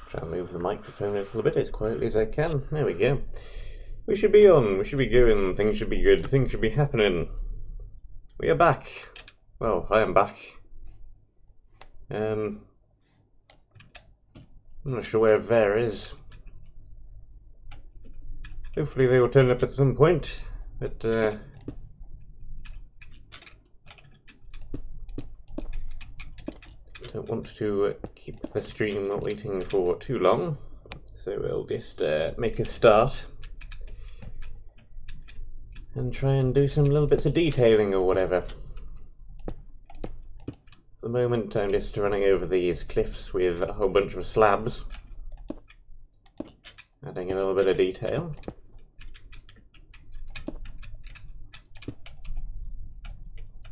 Try and move the microphone a little bit as quietly as I can. There we go. We should be on, we should be going, things should be good, things should be happening. We are back. Well, I am back. I'm not sure where Ver is. Hopefully they will turn up at some point, but don't want to keep the stream waiting for too long, so we'll just make a start and try and do some little bits of detailing or whatever. At the moment I'm just running over these cliffs with a whole bunch of slabs, adding a little bit of detail.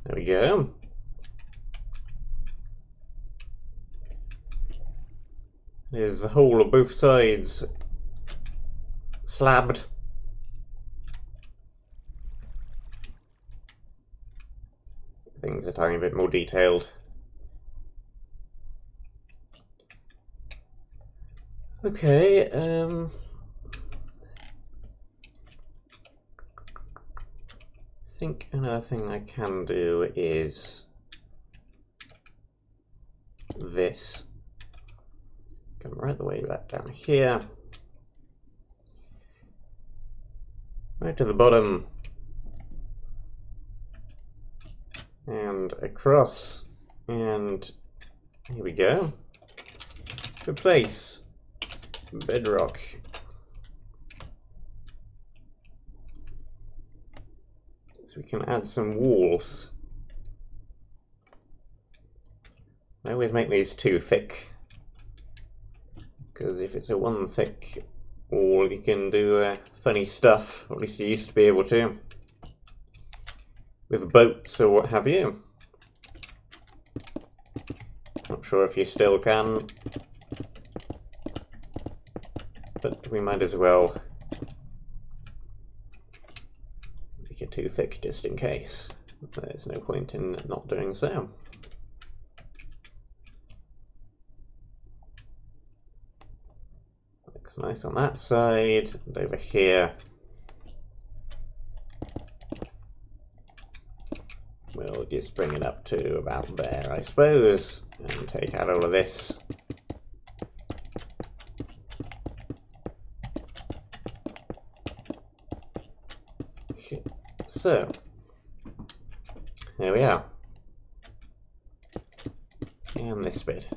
There we go. There's the whole of both sides slabbed. Things are a tiny bit more detailed. Okay, I think another thing I can do is this. Come right the way back down here. Right to the bottom. And across. And here we go. Replace bedrock. So we can add some walls. I always make these too thick, because if it's a one thick wall you can do funny stuff, or at least you used to be able to, with boats or what have you. Not sure if you still can, but we might as well make it too thick just in case. There's no point in not doing so. Looks nice on that side, and over here we'll just bring it up to about there, I suppose, and take out all of this. Okay. So, there we are. And this bit.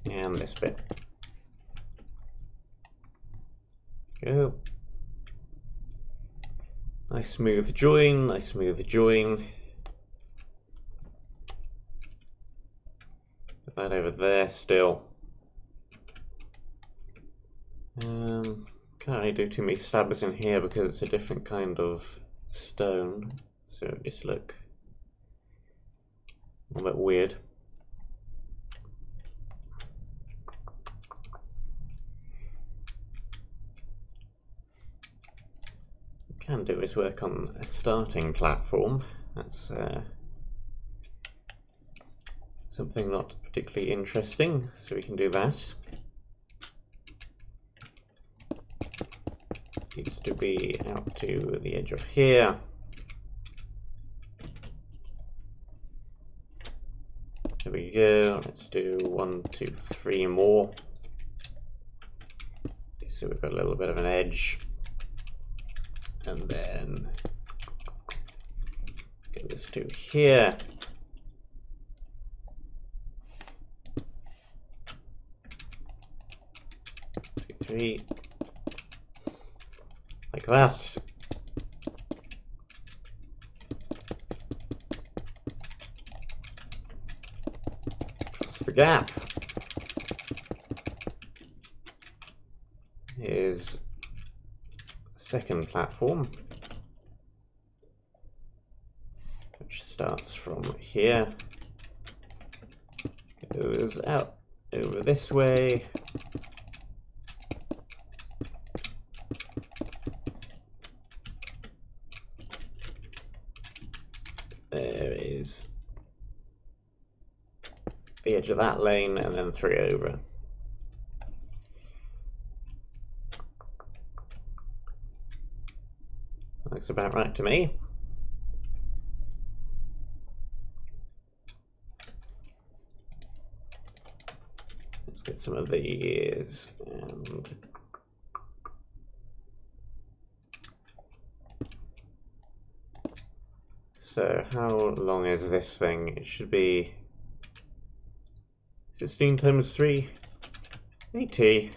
And this bit. Go. Nice smooth join, nice smooth join. Put that over there still. Can't really do too many slabs in here because it's a different kind of stone, so it just look a little bit weird. Can do is work on a starting platform. That's something not particularly interesting, so we can do that. Needs to be out to the edge of here. There we go. Let's do 1, 2, 3 more. So we've got a little bit of an edge. And then get this to here. 2, 3. Like that. Across the gap is second platform, which starts from here, goes out over this way, there is the edge of that lane, and then 3 over. Looks about right to me. Let's get some of these and so how long is this thing? It should be 16 times 3, 80.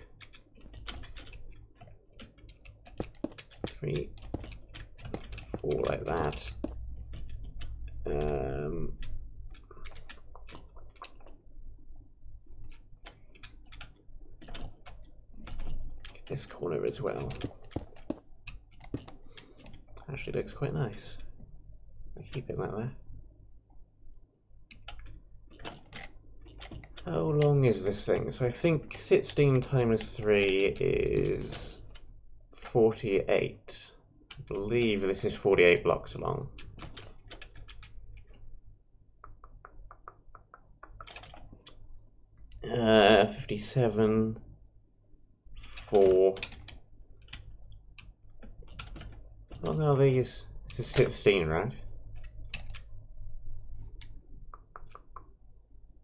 3, 4 like that. Get this corner as well. Actually looks quite nice. I'll keep it like that. How long is this thing? So I think 16 times 3 is 48. I believe this is 48 blocks long. Uh, 57, 4. How long are these? This is 16, right?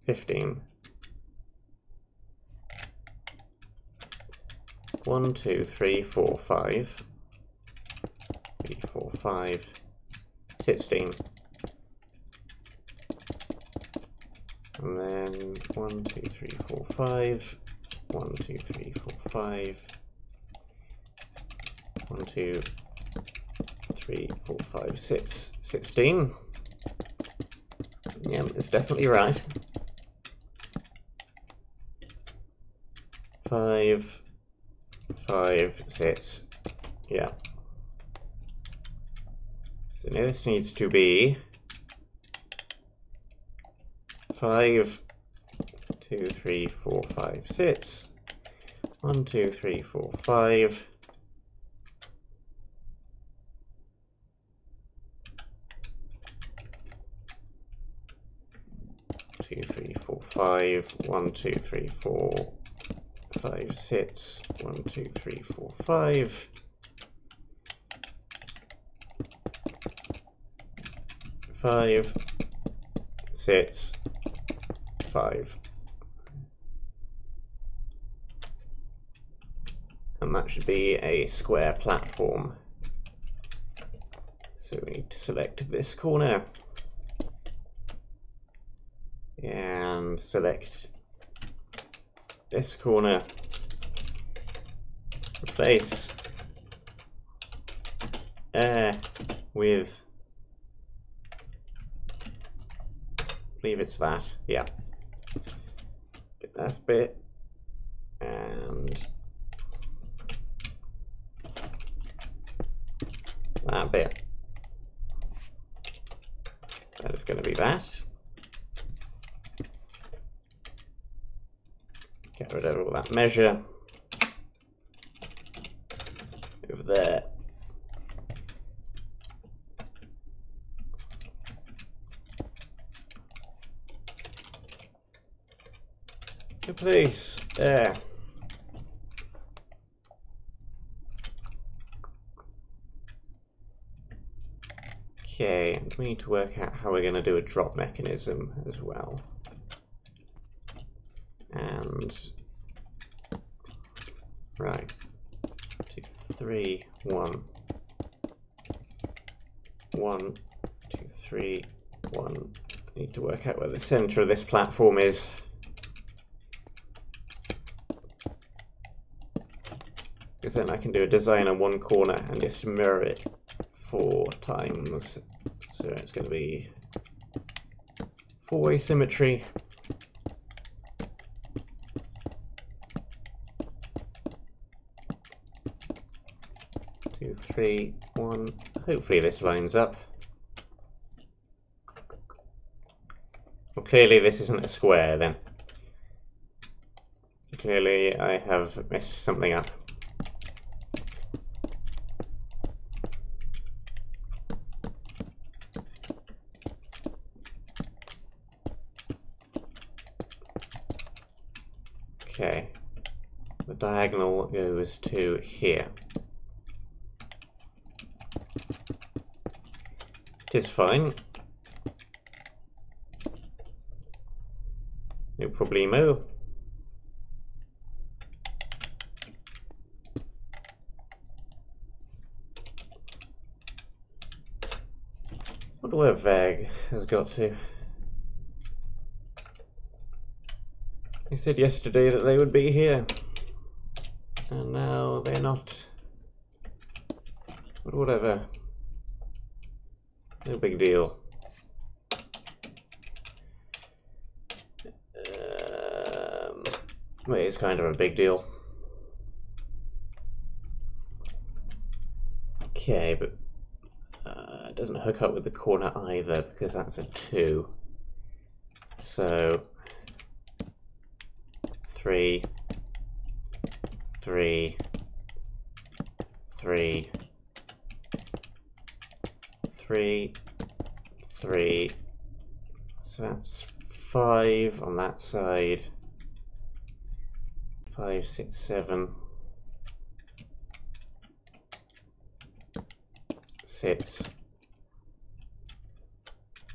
15. 1, 2, 3, 4, 5. 3, 4, 5. 16. And then 1, 2, 3, 4, 5. 1, 2, 3, 4, 5. 1, 2, 3, 4, 5, 6. 16. Yeah, it's definitely right. 5, 5, 6. Yeah. So now this needs to be 5, 2, 3, 4, 5, 6. 1, 2, 3, 4, 5. 2, 3, 4, 5. 1, 2, 3, 4, 5, 6. 1, 2, 3, 4, 5. 5, 6, 5. And that should be a square platform. So we need to select this corner and select this corner. Replace air with, I believe it's that, yeah. Get that bit and that bit. That is going to be that. Get rid of all that measure. Over there. Replace there. Okay, and we need to work out how we're going to do a drop mechanism as well. And right, 2, 3, 1, 1, 2, 3, 1. I need to work out where the center of this platform is. Because then I can do a design on one corner and just mirror it 4 times. So it's going to be 4-way symmetry. 2, 3, 1. Hopefully this lines up. Well, clearly this isn't a square then. Clearly I have messed something up. Okay, the diagonal goes to here. It is fine. No problemo. Wonder where Veg has got to. They said yesterday that they would be here, and now they're not. But whatever. No big deal. Well, it's kind of a big deal. Okay, but it doesn't hook up with the corner either because that's a 2. So 3, 3, 3, 3, 3. So that's 5 on that side. 5, 6, 7. 6.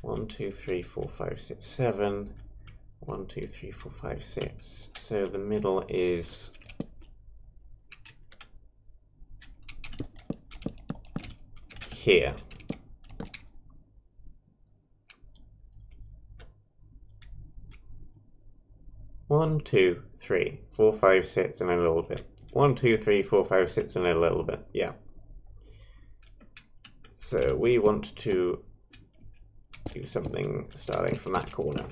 1, 2, 3, 4, 5, 6, 7. 1, 2, 3, 4, 5, 6. So the middle is here. One, 2, 3, 4, 5, 6, and a little bit. 1, 2, 3, 4, 5, 6, and a little bit. Yeah. So we want to do something starting from that corner.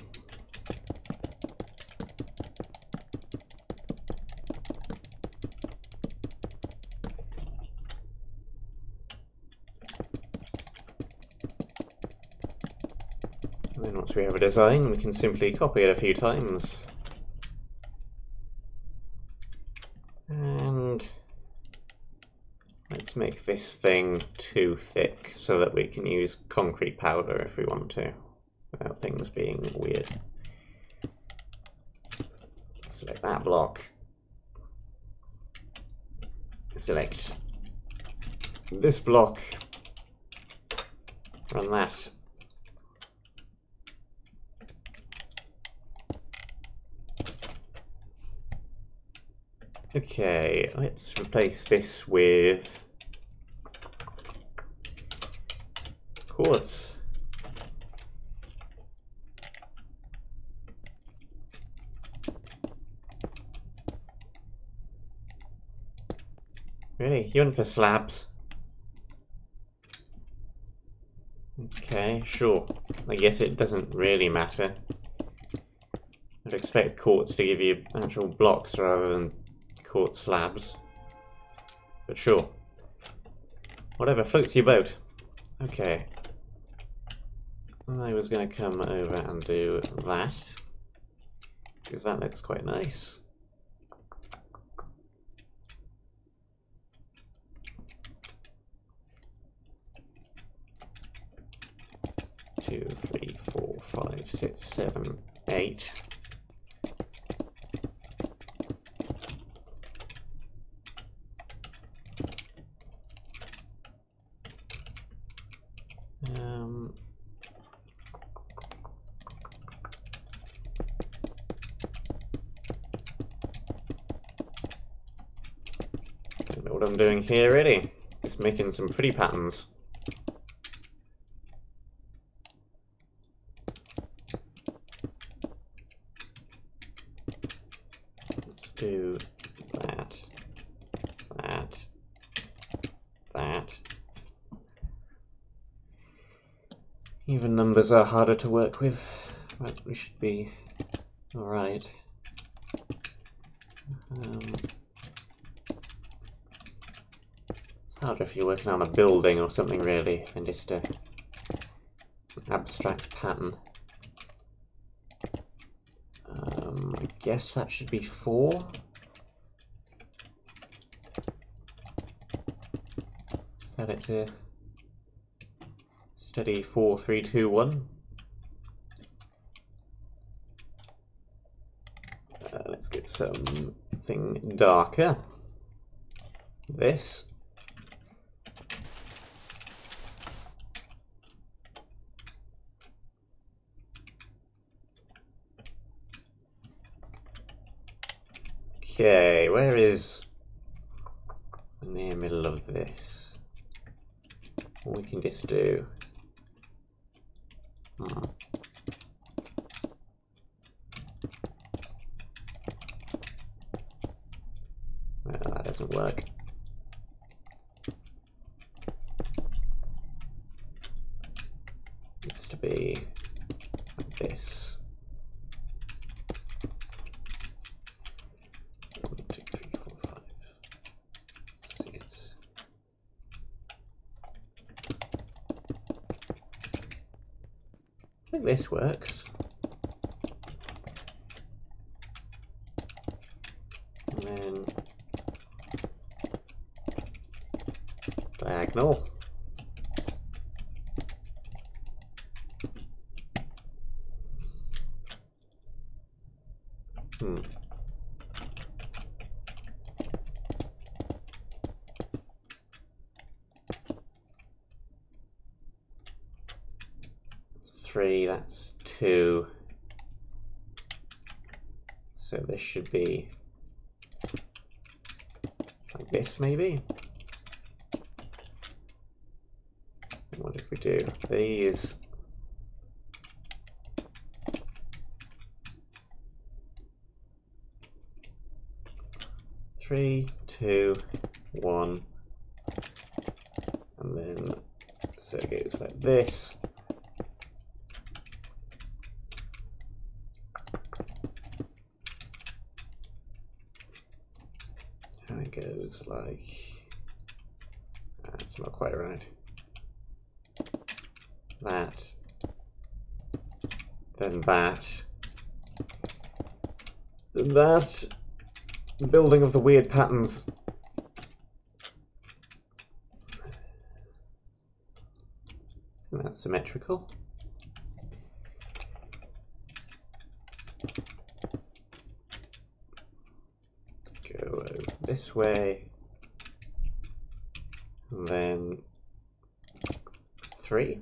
And then once we have a design, we can simply copy it a few times. And let's make this thing too thick so that we can use concrete powder if we want to, without things being weird. Select that block. Select this block. Run that. Okay, let's replace this with quartz. Really? You went for slabs? Okay, sure. I guess it doesn't really matter. I'd expect quartz to give you actual blocks rather than quartz slabs. But sure. Whatever floats your boat. Okay. I was going to come over and do that, because that looks quite nice. Two, 3, 4, 5, 6, 7, 8. Don't know what I'm doing here really. Just making some pretty patterns. Let's do that, that, that. Even numbers are harder to work with, but we should be alright. It's harder if you're working on a building or something really than just an abstract pattern. I guess that should be 4. Set it to steady 4, 3, 2, 1. Let's get something darker. This. Okay, where is the near middle of this? What we can just do. Well, that doesn't work. Needs to be like this. 1, 2, 3, 4, 5, 6. I think this works. And then diagonal. That's 3, that's 2. So this should be like this, maybe? And what if we do these? Three, 2, 1, and then so it goes like this. And it goes like that's not quite right. That, then that, then that. Building of the weird patterns. And that's symmetrical. Go over this way. And then 3,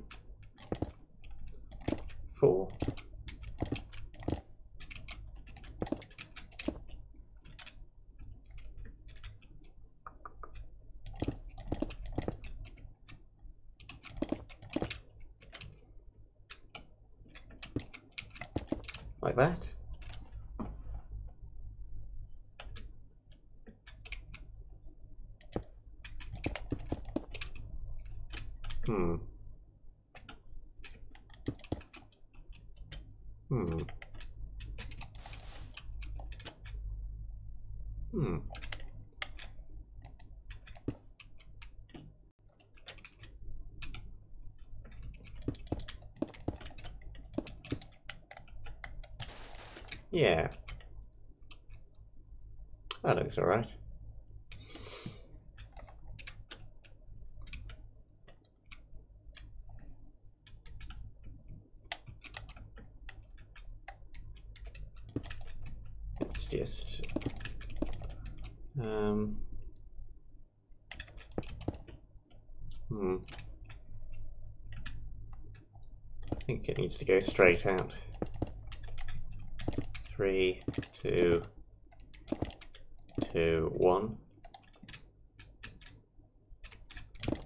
4. Like that. Hmm. Yeah. That looks alright. It's just I think it needs to go straight out. 3, 2, 2, 1.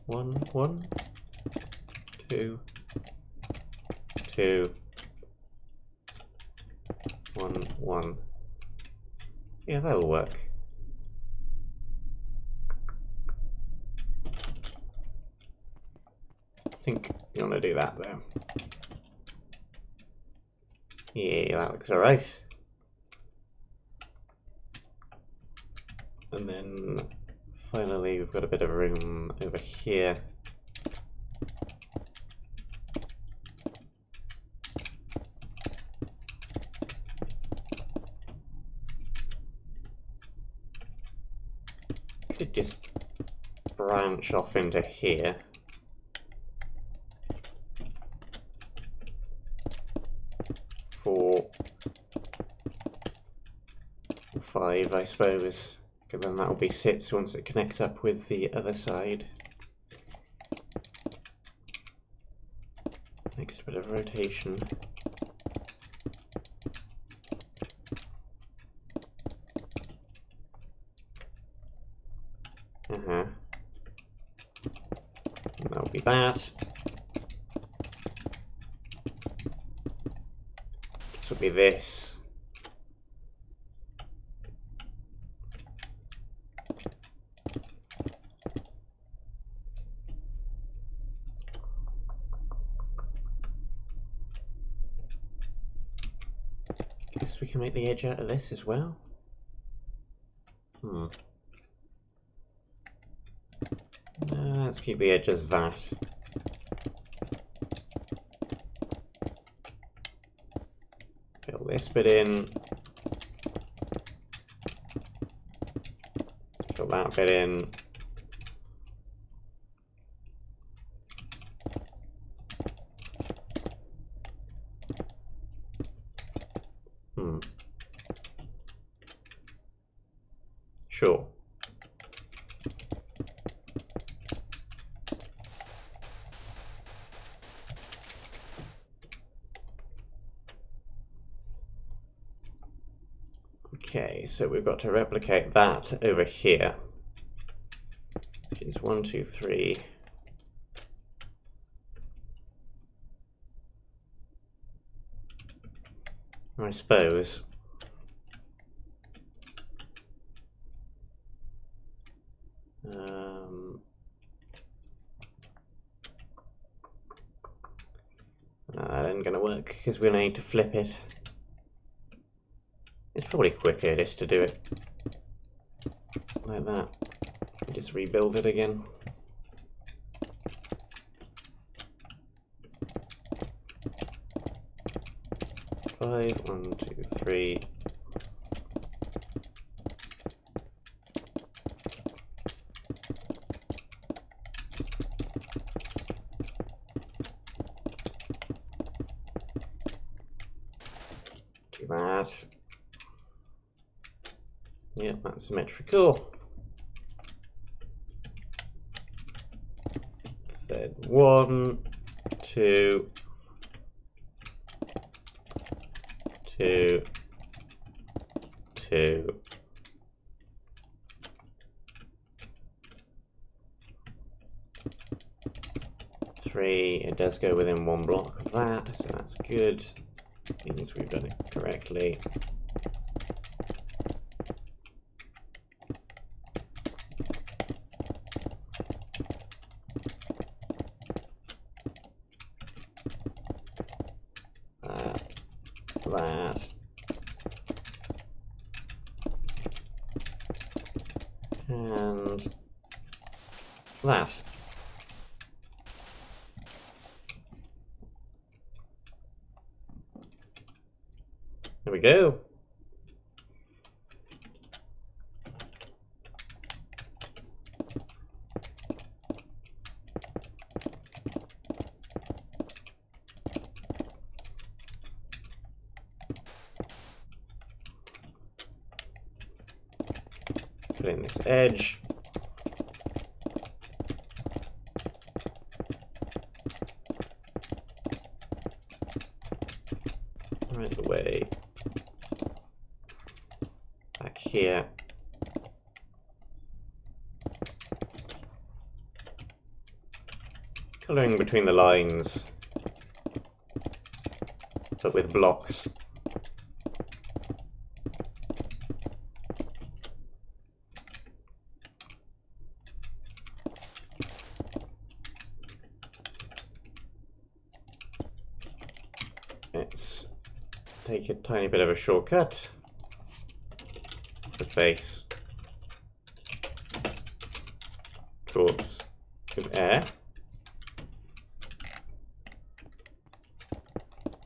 1, 1, 2, 2, 1, 1. Yeah, that'll work. I think you want to do that there. Yeah, that looks alright. And then finally we've got a bit of room over here. Could just branch off into here. For 5, I suppose, because then that'll be 6 once it connects up with the other side. Next bit of rotation. that. This will be this. Guess we can make the edge out of this as well. Let's keep the edge as that. Fill this bit in. Fill that bit in. Sure. Okay, so we've got to replicate that over here. Which is 1, 2, 3. I suppose. That ain't gonna work because we're gonna need to flip it. It's probably quicker just to do it like that. Just rebuild it again. Five, 1, 2, 3. Do that. Yep, that's symmetrical. Third 1, 2, 2, 2. Three. It does go within one block of that, so that's good. Means we've done it correctly. That. And that. There we go. Put in this edge. Right away. Back here. Colouring between the lines, but with blocks. Let's take a tiny bit of a shortcut. Replace chords with air.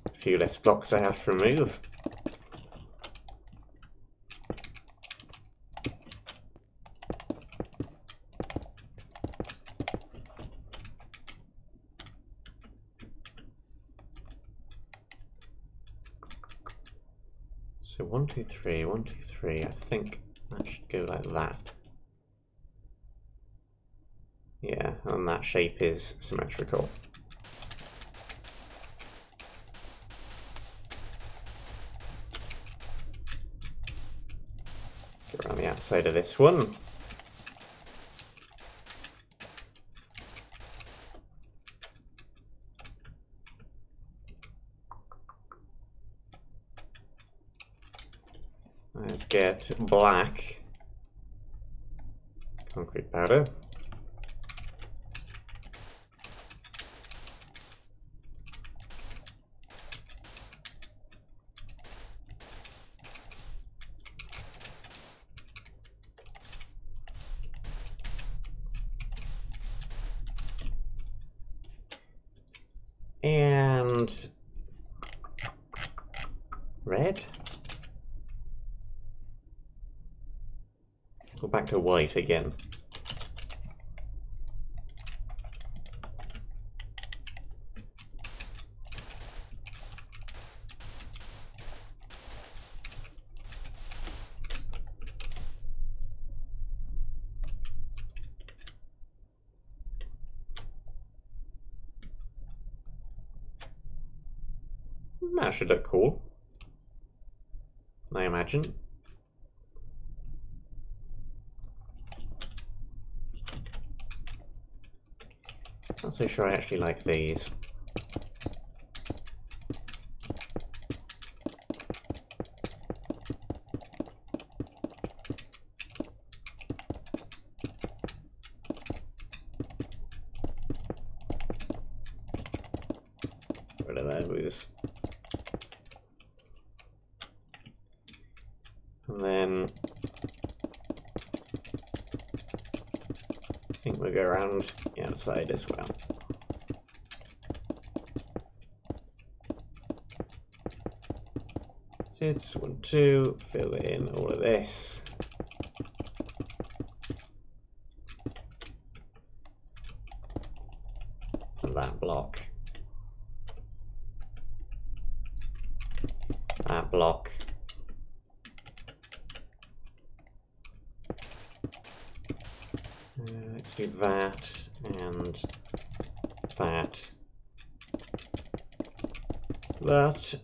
A few less blocks I have to remove. So 1, 2, 3, 1, 2, 3. I think that should go like that. Yeah, and that shape is symmetrical. Go around the outside of this one. Let's get black concrete powder. And red. Go back to white again. That should look cool, I imagine. Not so sure I actually like these. Rid of those. And then I think we'll go around the outside as well. So it's 1, 2, fill in all of this. And that block. That block. Let's do that and that. That.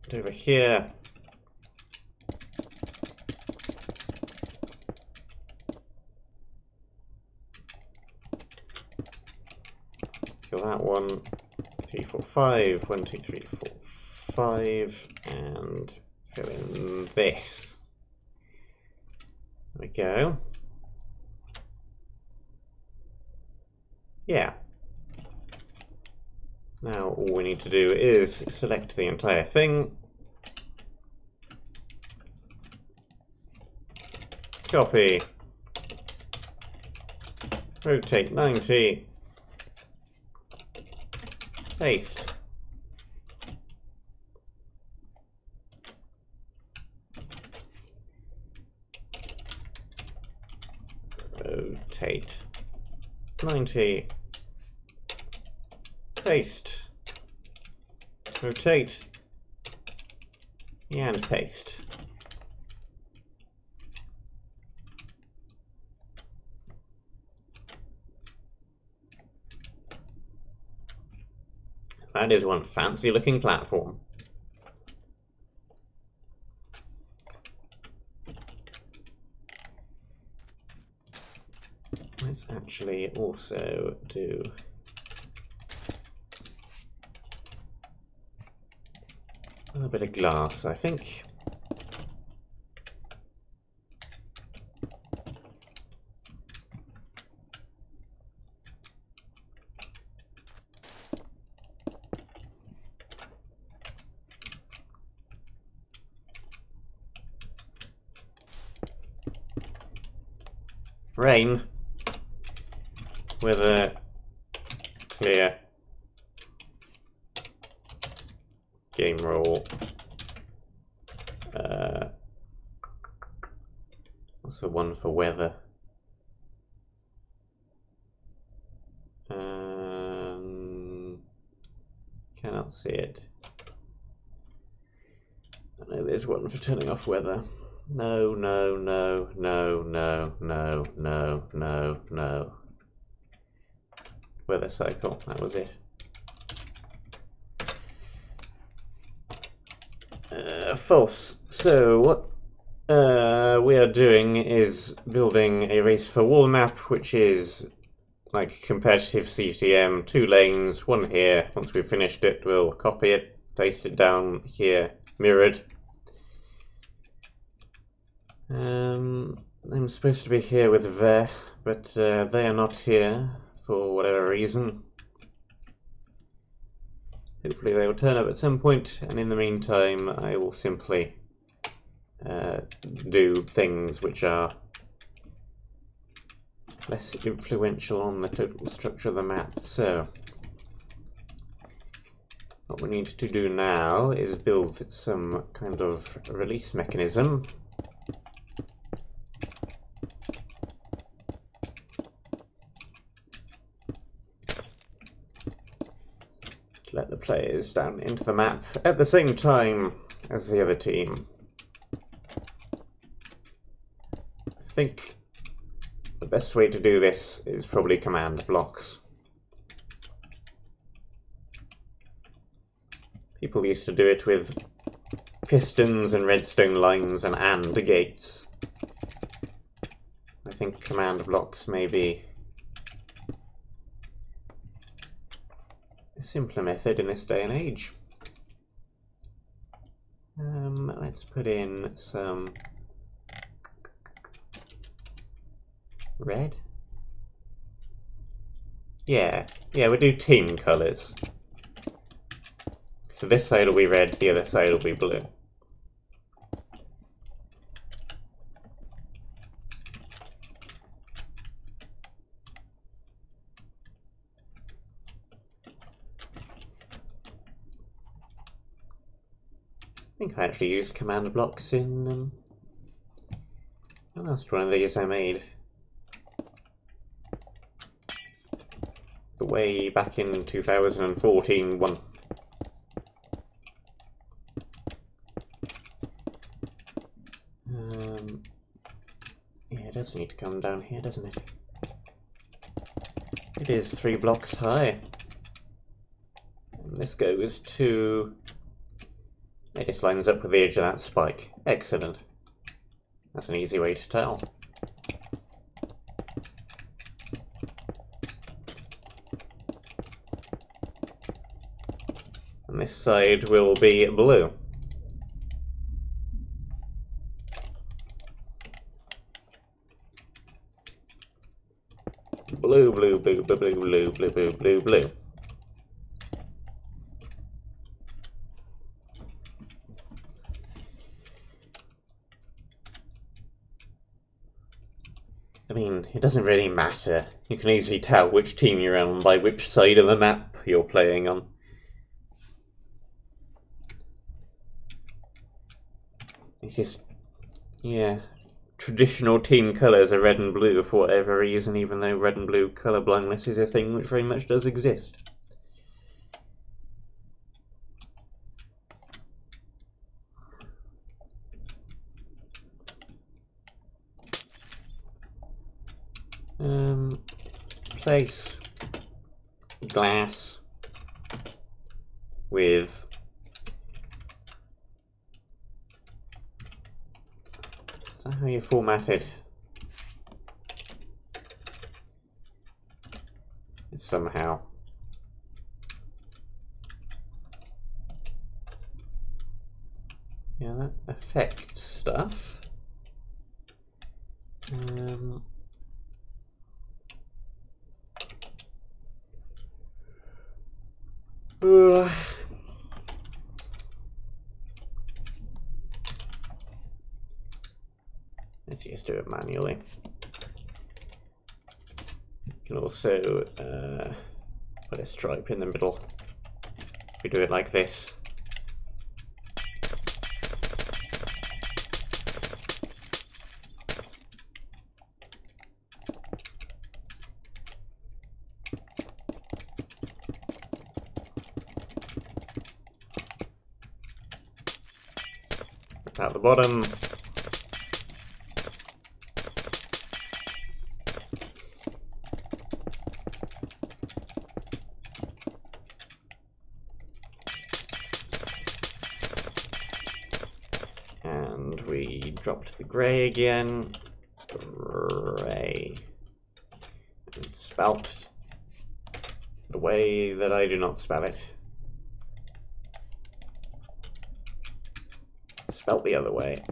And over here. Kill that one. 3, 4, 5. 1, 2, 3, 4, 5. And fill in this. There we go. Yeah. Now all we need to do is select the entire thing. Copy. Rotate 90. Paste. Rotate 90. Paste. Rotate. And paste. That is one fancy looking platform. Let's actually also do a little bit of glass, I think. Rain with a clear game roll. What's the one for weather? Cannot see it. I know there's one for turning off weather. No, no, no, no, no, no, no, no, no. Weather cycle, that was it. False. So what we are doing is building a race for wall map, which is like competitive CTM, 2 lanes, 1 here. Once we've finished it, we'll copy it, paste it down here, mirrored. I'm supposed to be here with Ve, but they are not here for whatever reason. Hopefully they will turn up at some point, and in the meantime I will simply do things which are less influential on the total structure of the map. So what we need to do now is build some kind of release mechanism. To let the players down into the map at the same time as the other team. I think the best way to do this is probably command blocks. People used to do it with pistons and redstone lines and AND gates. I think command blocks may be a simpler method in this day and age. Let's put in some red. Yeah, we'll do team colours. So this side will be red, the other side will be blue. I think I actually used command blocks in the last one of these I made. The way back in 2014 one. Yeah, it does need to come down here, doesn't it? It is 3 blocks high. And this goes to... It just lines up with the edge of that spike. Excellent. That's an easy way to tell. And this side will be blue. Blue, blue, blue, blue, blue, blue, blue, blue, blue, blue. I mean, it doesn't really matter. You can easily tell which team you're on by which side of the map you're playing on. It's just, yeah, traditional team colours are red and blue for whatever reason, even though red and blue colour blindness is a thing which very much does exist. Place glass with is that how you format it? It's somehow. Yeah, that affects stuff. Let's just do it manually. You can also put a stripe in the middle. If we do it like this. Out the bottom. And we dropped the grey again. Grey. And spelt the way that I do not spell it. spelt the other way.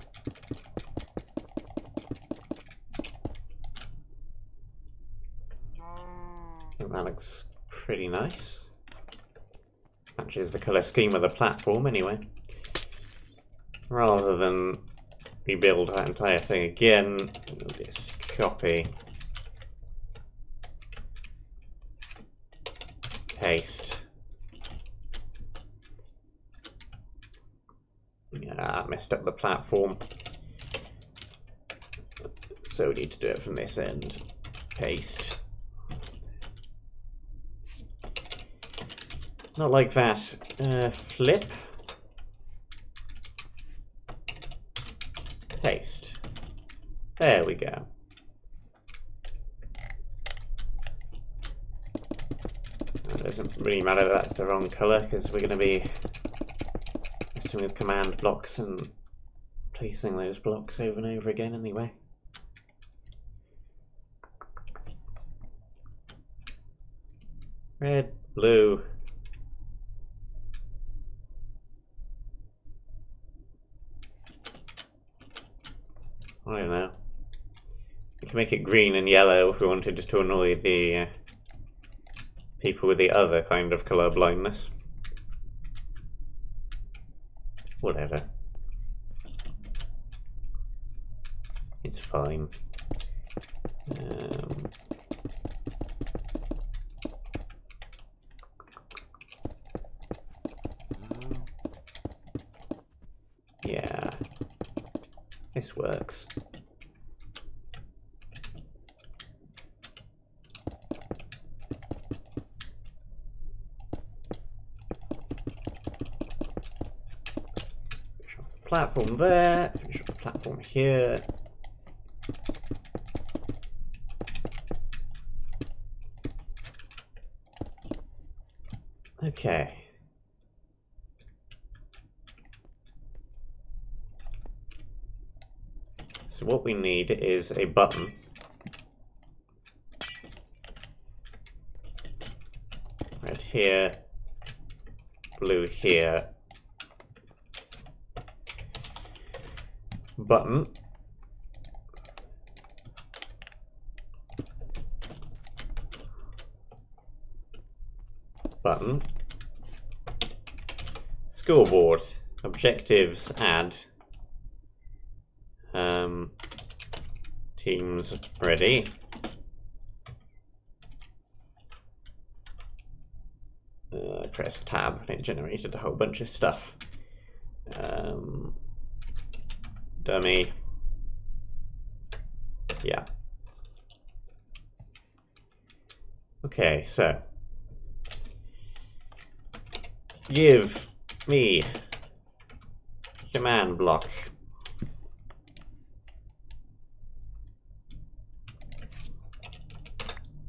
I think that looks pretty nice. Matches the colour scheme of the platform anyway. Rather than rebuild that entire thing again, we'll just copy, paste. Yeah, messed up the platform. So we need to do it from this end. Paste. Not like that. Flip. Paste. There we go. It doesn't really matter that that's the wrong colour, because we're going to be messing with command blocks and placing those blocks over and over again anyway. Red, blue. I don't know. We can make it green and yellow if we wanted just to annoy the people with the other kind of colour blindness. Whatever. It's fine. Yeah. This works. Finish off the platform there, finish off the platform here. Okay. So what we need is a button. Red here, blue here. Button. Button. Scoreboard. Objectives add. Teams ready. Press tab and it generated a whole bunch of stuff. Dummy. Yeah. Okay, so give me command block.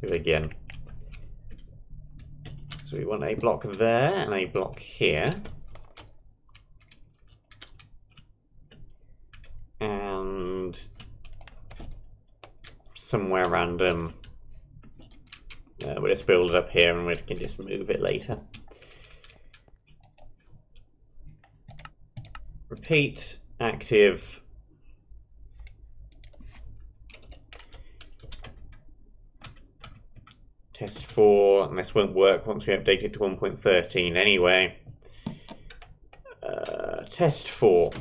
Do it again. So we want a block there and a block here. And somewhere random. We'll just build it up here and we can just move it later. Repeat, active. Test 4, and this won't work once we update it to 1.13 anyway. Test 4.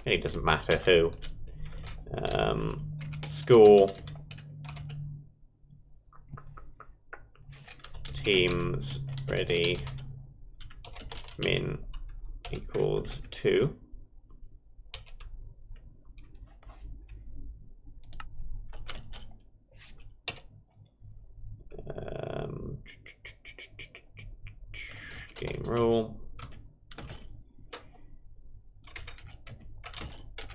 It doesn't matter who. Score. Teams ready. Min equals 2. Game rule.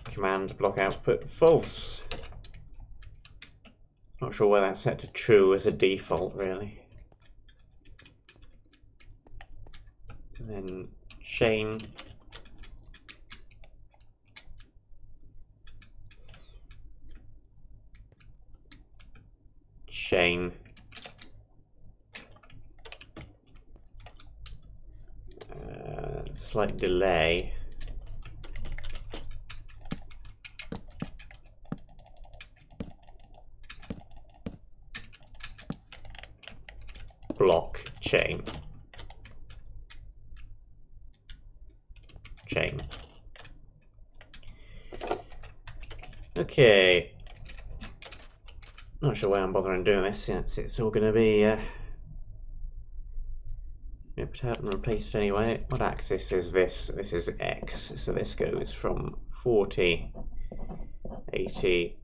Command block output false. Not sure why that's set to true as a default, really. And then chain. Chain. slight delay. Block chain. Chain. Okay. Not sure why I'm bothering doing this since it's all going to be ripped out and replaced anyway. What axis is this? This is X. So this goes from 40, 80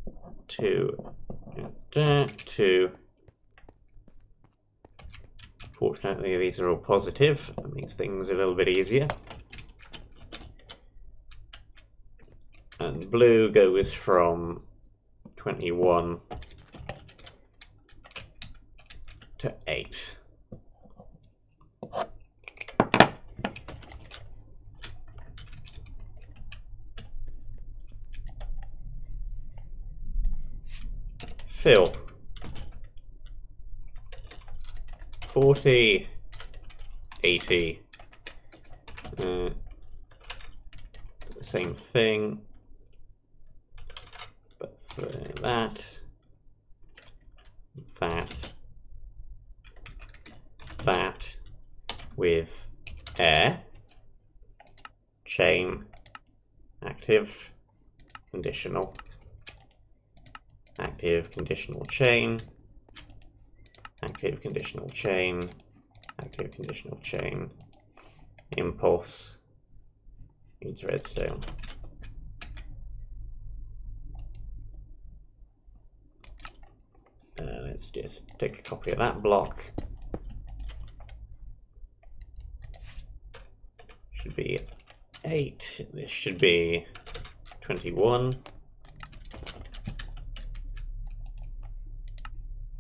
to fortunately these are all positive. That makes things a little bit easier. And blue goes from 21 to 8. Fill. 40, 80. Same thing. But for that, with air, chain, active, conditional, active, conditional chain, active, conditional chain, active, conditional chain, impulse, needs redstone. Let's just take a copy of that block. Should be 8. This should be 21.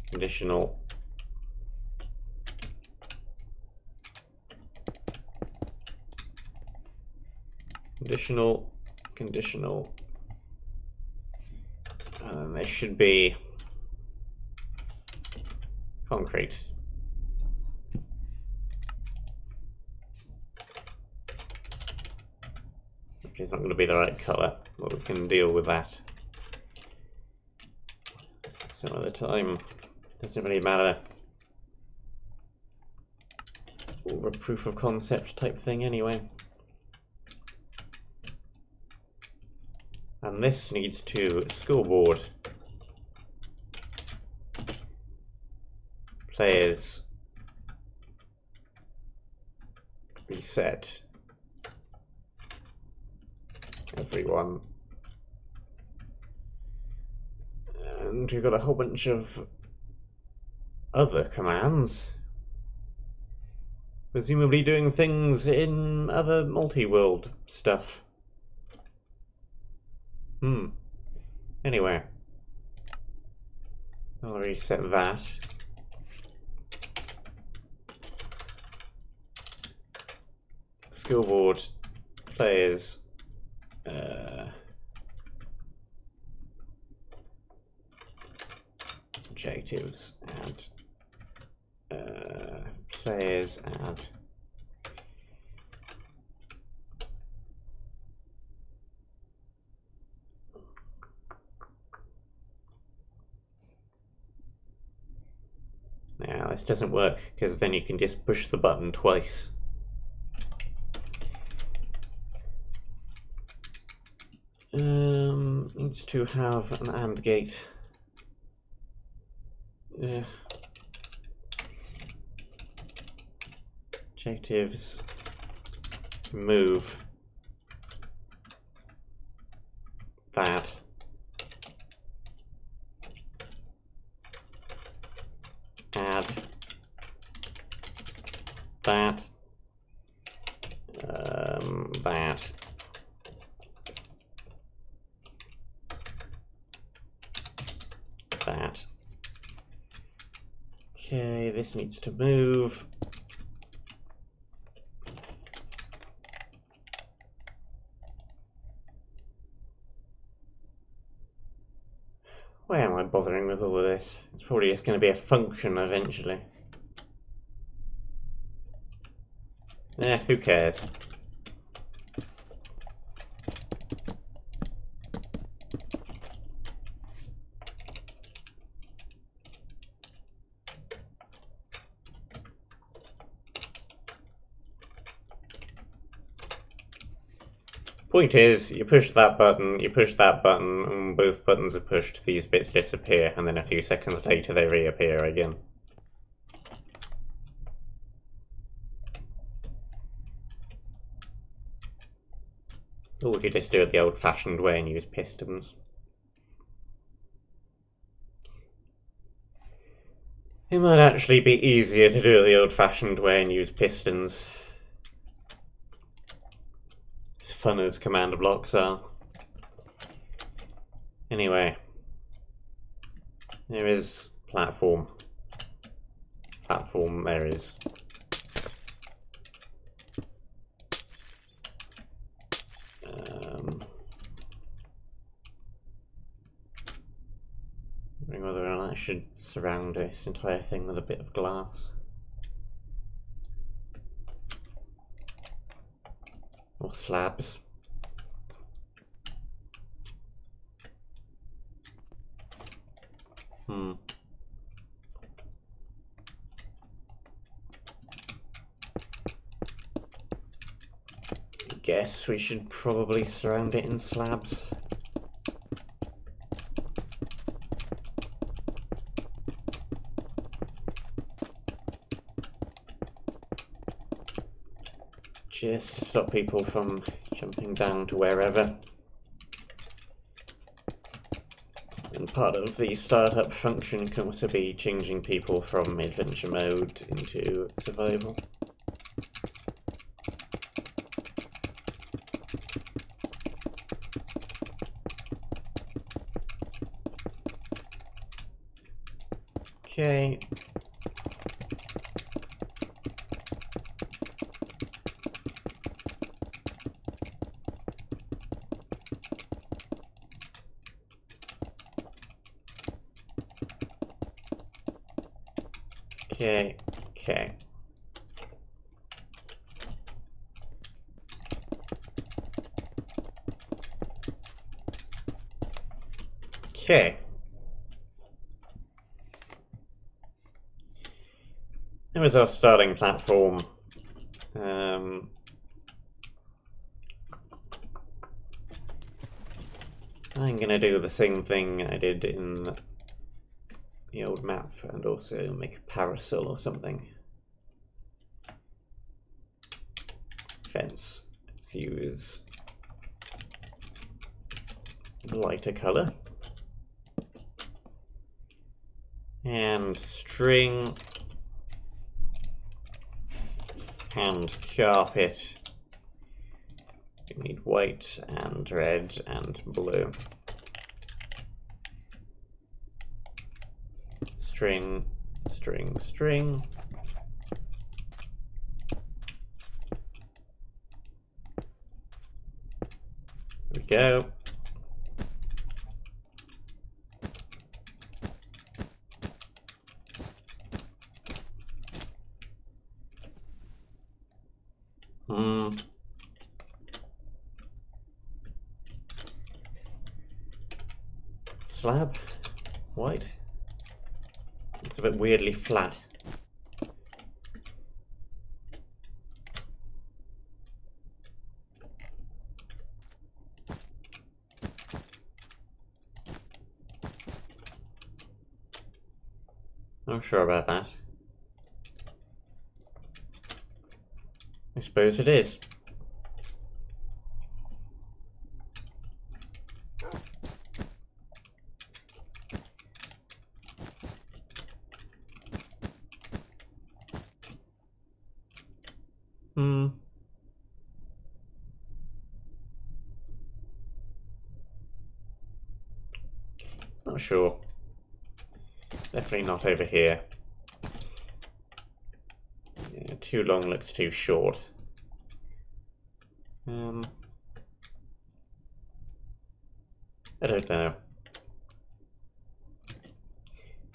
Conditional. Conditional. Conditional. And this should be concrete. Which is not going to be the right colour, but we can deal with that some other time. Doesn't really matter. Or a proof of concept type thing anyway. And this needs to scoreboard. Players reset. Everyone. And we've got a whole bunch of other commands. Presumably doing things in other multi-world stuff. Anyway. I'll reset that. Scoreboard players objectives add players add now this doesn't work because then you can just push the button twice. Needs to have an AND gate. Objectives move that add that that that. Okay, this needs to move. Why am I bothering with all of this? It's probably just going to be a function eventually. Who cares? Point is, you push that button, and both buttons are pushed, these bits disappear, and then a few seconds later they reappear again. Or we could just do it the old-fashioned way and use pistons. It might actually be easier to do it the old-fashioned way and use pistons. As fun as command blocks are. Anyway. There is platform. Platform there is. Wondering whether or not I should surround this entire thing with a bit of glass. Or slabs. Guess we should probably surround it in slabs. Just to stop people from jumping down to wherever. And part of the startup function can also be changing people from adventure mode into survival. Okay. Okay. There was our starting platform. I'm gonna do the same thing I did in the old map and also make a parasol or something. Fence. Let's use the lighter color. And string. And carpet. We need white and red and blue. String, string, string. There we go. Slab, white. It's a bit weirdly flat. Not sure about that. I suppose it is. Not sure. Definitely not over here. Yeah, too long looks too short. I don't know.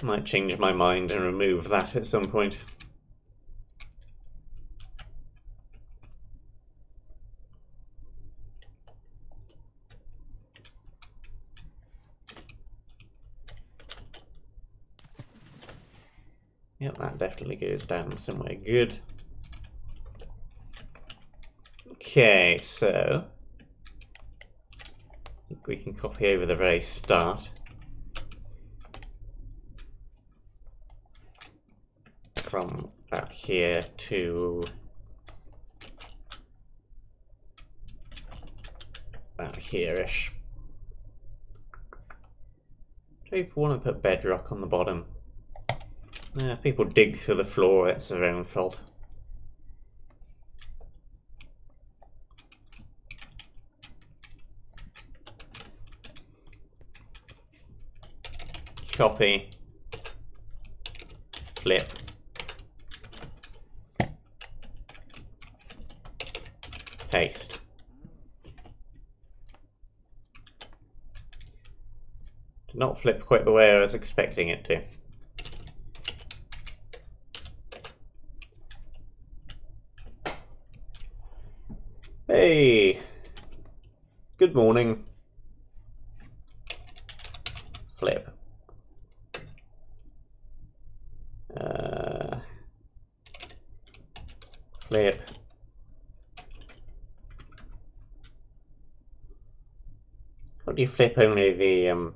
Might change my mind and remove that at some point. Yep, that definitely goes down somewhere good. Okay, so we can copy over the very start. From about here to about here-ish. Do people want to put bedrock on the bottom? If people dig through the floor, it's their own fault. Copy. Flip. Paste. Did not flip quite the way I was expecting it to. Hey! Good morning. Flip. Flip. How do you flip only the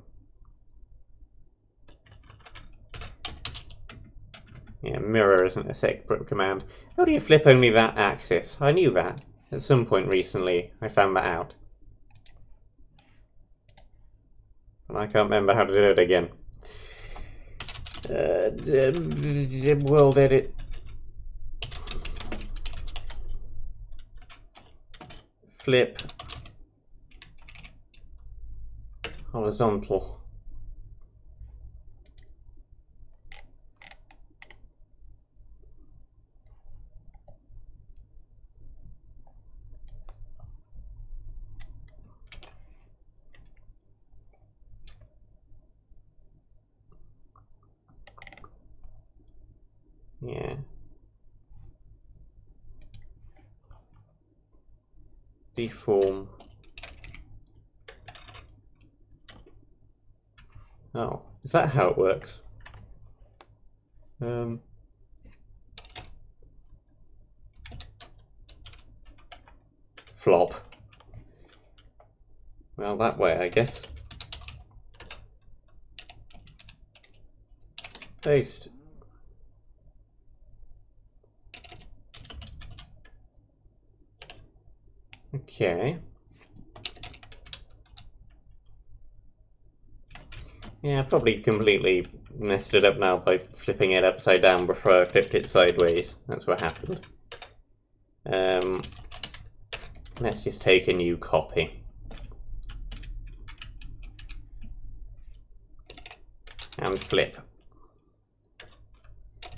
yeah, mirror isn't a separate command. How do you flip only that axis? I knew that. At some point recently, I found that out. And I can't remember how to do it again. World edit. Flip. Horizontal. Yeah. Deform. Oh, is that how it works? Flop. Well, that way, I guess. Paste. Okay. Yeah, I probably completely messed it up now by flipping it upside down before I flipped it sideways. That's what happened. Let's just take a new copy. And flip.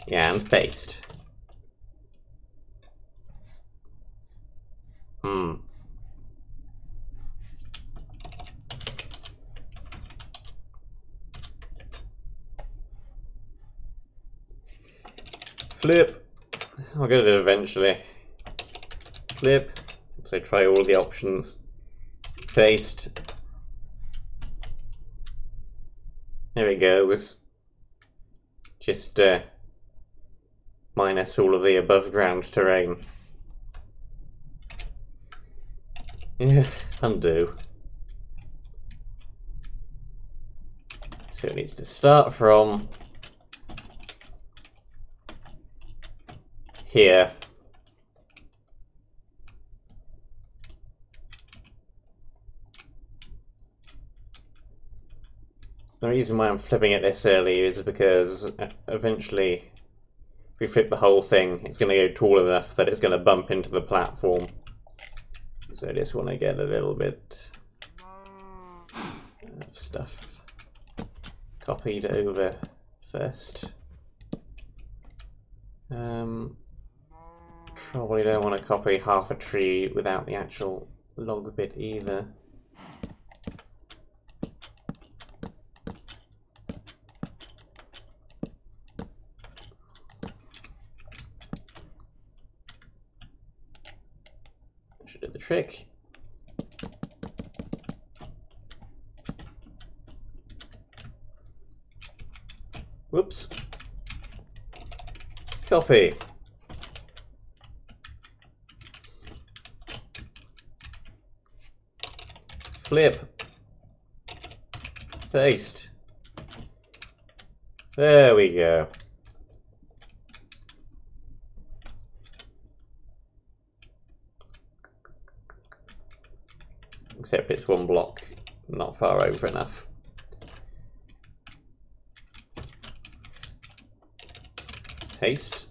Yeah, and paste. Flip. I'll get it eventually. Flip. So try all the options. Paste. There it goes. Just minus all of the above ground terrain. Yeah, undo. So it needs to start from here. The reason why I'm flipping it this early is because eventually, if we flip the whole thing, it's going to go tall enough that it's going to bump into the platform. So I just want to get a little bit of stuff copied over first. Probably don't want to copy half a tree without the actual log bit either. Should do the trick. Whoops. Copy. Flip. Paste. There we go. Except it's one block not far over enough. Paste.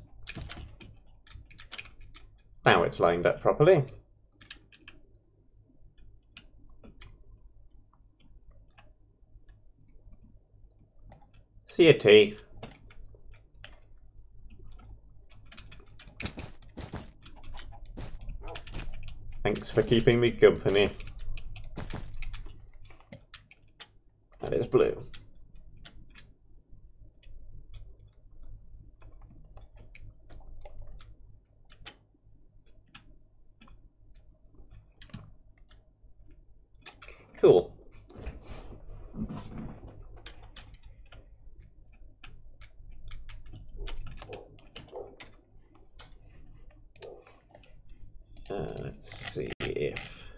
Now it's lined up properly. See you, T. Thanks for keeping me company. That is blue. Cool. Let's see if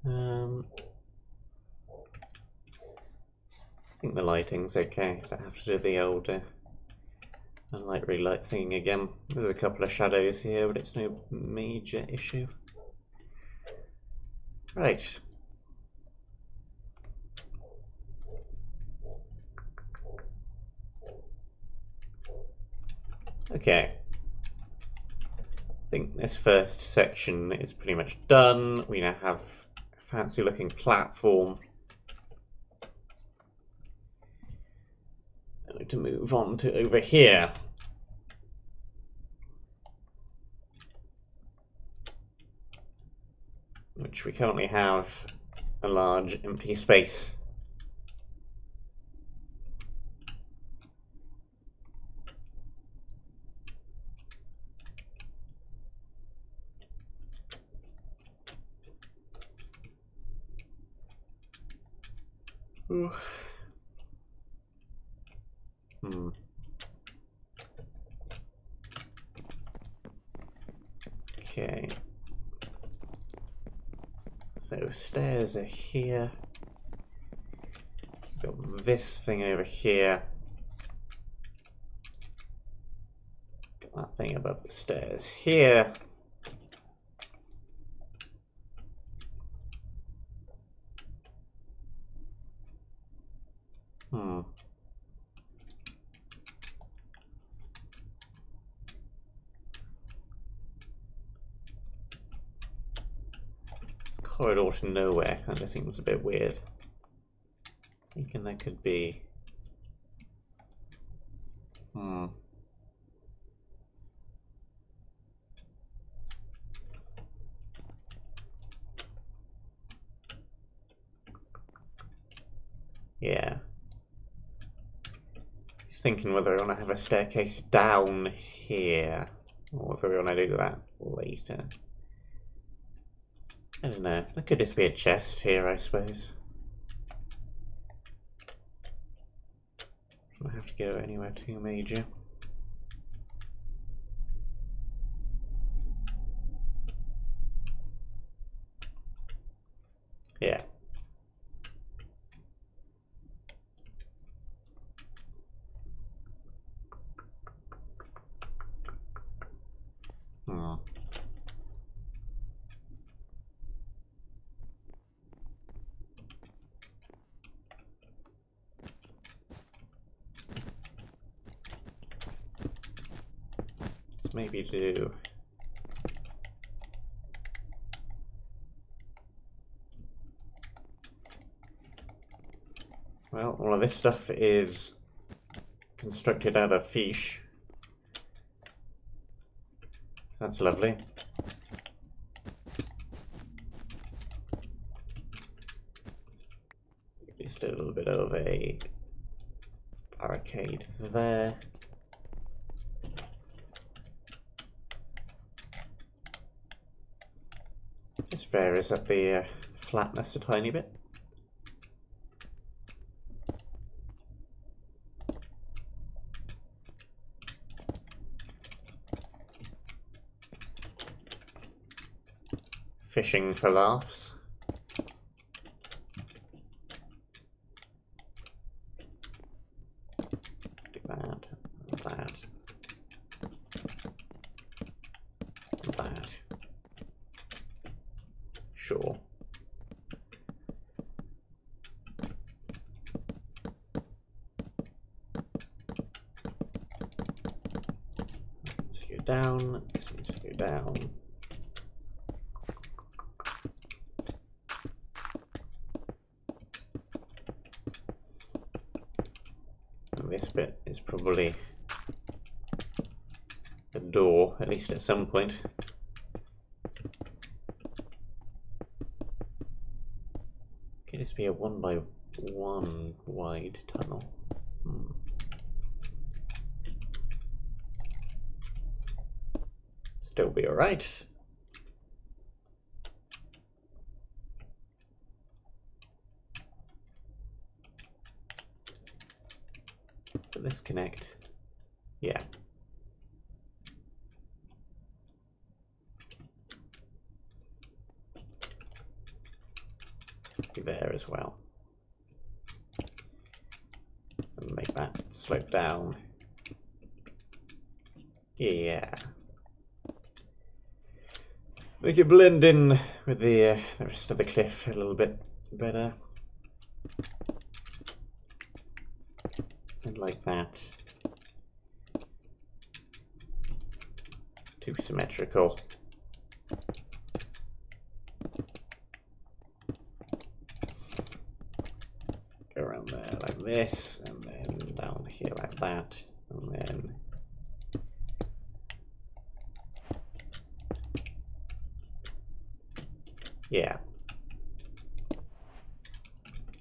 I think the lighting's okay. Don't have to do the old light relight thing again. There's a couple of shadows here, but it's no major issue. Right. Okay. I think this first section is pretty much done. We now have a fancy looking platform. I need to move on to over here. Which we currently have a large empty space. Ooh. Okay. So stairs are here. Got this thing over here. Got that thing above the stairs here. Corridor to nowhere kind of seems a bit weird. Thinking there could be... Yeah. Just thinking whether I want to have a staircase down here, or whether we want to do that later. I don't know. There could just be a chest here, I suppose. Don't have to go anywhere too major. Yeah. Let's maybe do... Well, all of this stuff is constructed out of fish. That's lovely. Just a little bit of a barricade there. Just varies up the flatness a tiny bit. fishing for laughs. Do that, that, that. Sure. Let's go down. This needs to go down. And this bit is probably the door, at least at some point. Could this be a 1 by 1 wide tunnel? Still be alright. Will this connect? Yeah. Be there as well. And make that slope down. Yeah. Make it blend in with the rest of the cliff a little bit better. And like that. Too symmetrical. Go around there like this, and then down here like that, and then yeah.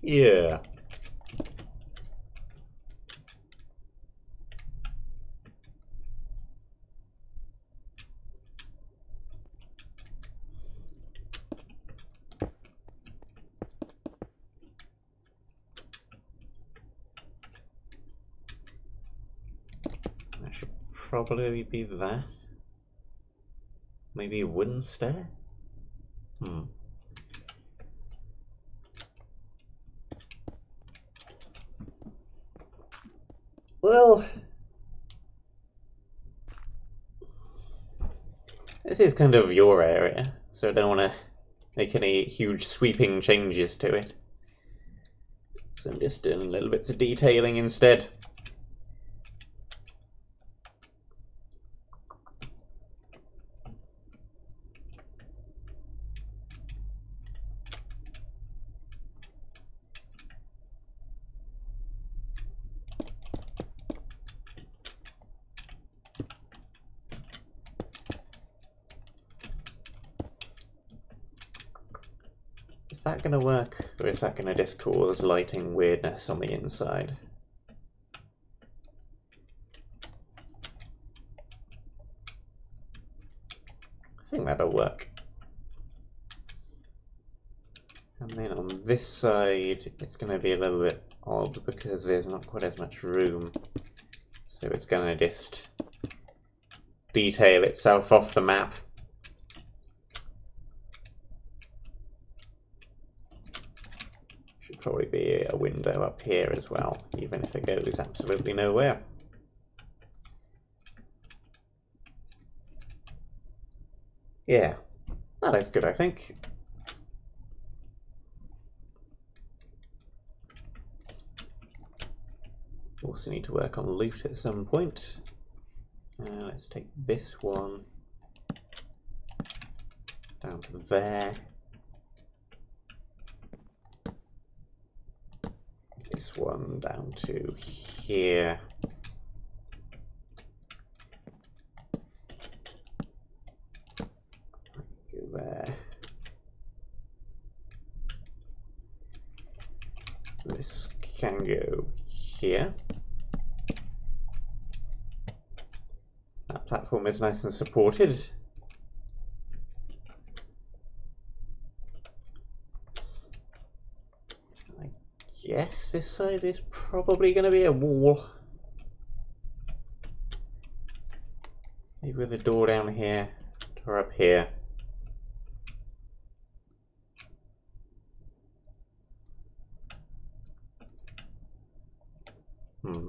Yeah. That should probably be that. Maybe a wooden stair? Well, this is kind of your area, so I don't want to make any huge sweeping changes to it. So I'm just doing little bits of detailing instead. Is that going to work, or is that going to just cause lighting weirdness on the inside? I think that'll work. And then on this side, it's going to be a little bit odd because there's not quite as much room. So it's going to just detail itself off the map. Should probably be a window up here as well, even if it goes absolutely nowhere. Yeah, that looks good, I think. Also need to work on loot at some point. Let's take this one down to there. This one down to here. Let's go there. This can go here. That platform is nice and supported. I guess this side is probably going to be a wall. Maybe with a door down here or up here. Hmm.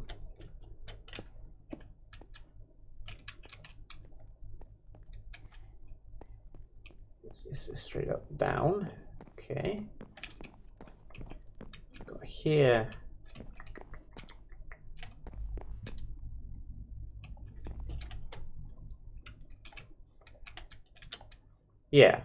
This is straight up down. Okay. Got here. Yeah.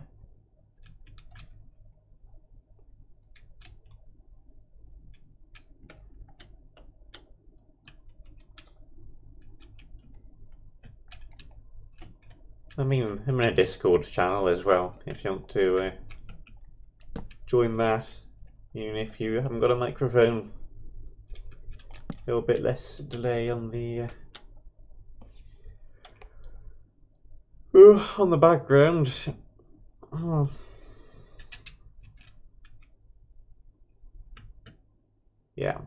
I mean, I'm in a Discord channel as well, if you want to join that. Even if you haven't got a microphone. A little bit less delay on the background. Oh. Yeah.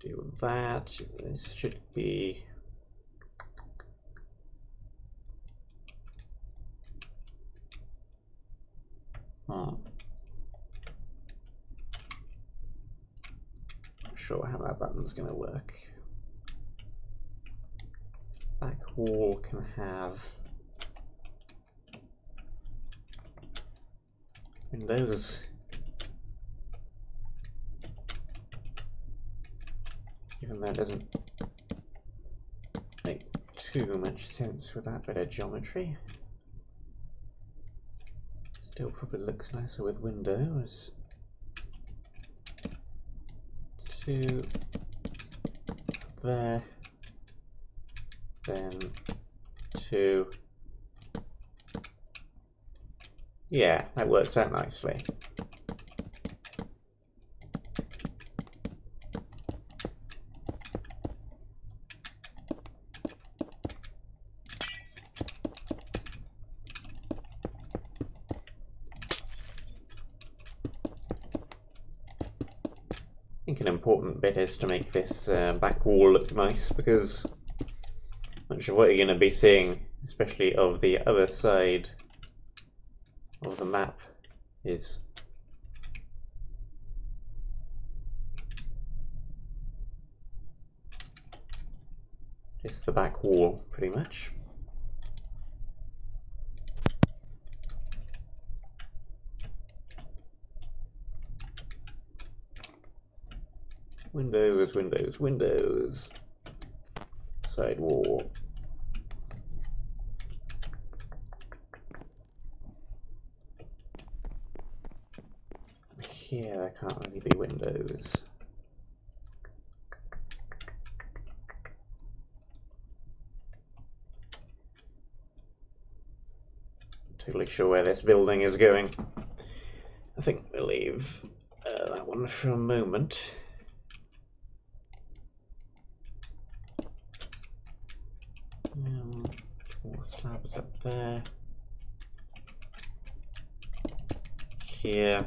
Do that. This should be. Not sure how that button's going to work. Back wall can have windows. Even though it doesn't make too much sense with that bit of geometry. Still probably looks nicer with windows. 2 there, then 2. Yeah, that works out nicely. I think an important bit is to make this back wall look nice, because much of what you're going to be seeing, especially of the other side of the map, is just the back wall, pretty much. Windows, windows, windows. Side wall. Here there can't really be windows. Not totally sure where this building is going. I think we'll leave that one for a moment. More slabs up there. Here.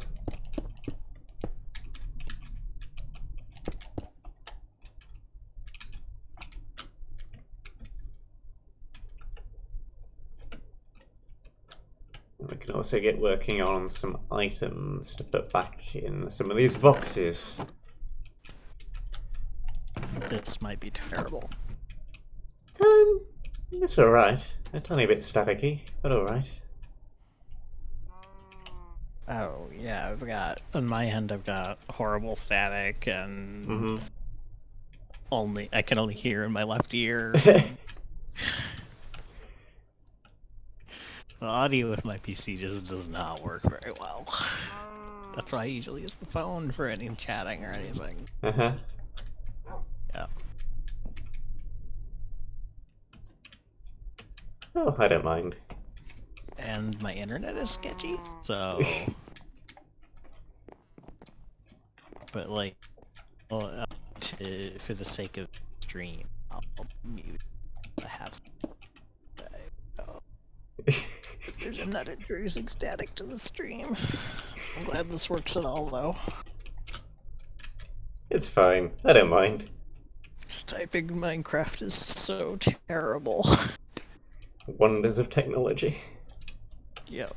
And we can also get working on some items to put back in some of these boxes. This might be terrible. It's alright. A tiny bit staticky, but alright. Oh, yeah, I've got, on my end, I've got horrible static, and I can only hear in my left ear. The audio with my PC just does not work very well. That's why I usually use the phone for any chatting or anything. Yeah. Oh, I don't mind. And my internet is sketchy, so... But, like, for the sake of stream, I'll mute. I have I'm not introducing static to the stream. I'm glad this works at all, though. It's fine. I don't mind. This typing in Minecraft is so terrible. Wonders of technology. Yep.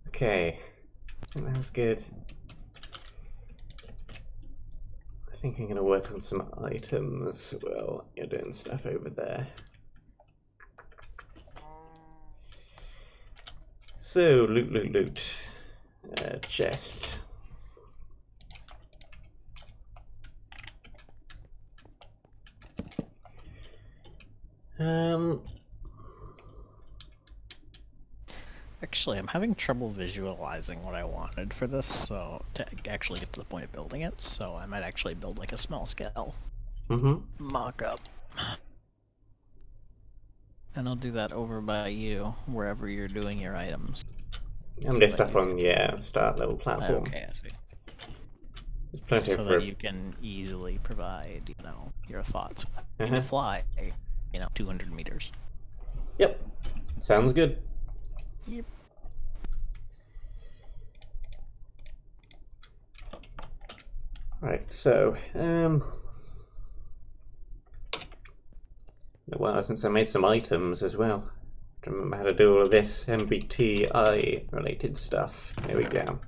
Okay. think that's good. I think I'm going to work on some items while you're doing stuff over there. So, loot. Chest. Actually, I'm having trouble visualizing what I wanted for this, so to actually get to the point of building it, so I might actually build like a small scale mock-up. And I'll do that over by you, wherever you're doing your items. I'm just up on, start level platform. Okay, I see. There's plenty so that you can easily provide, your thoughts. You can fly, 200 meters. Yep. Sounds good. Yep. Right, so, a while since I made some items as well. I remember how to do all of this MBTI related stuff. Here we go.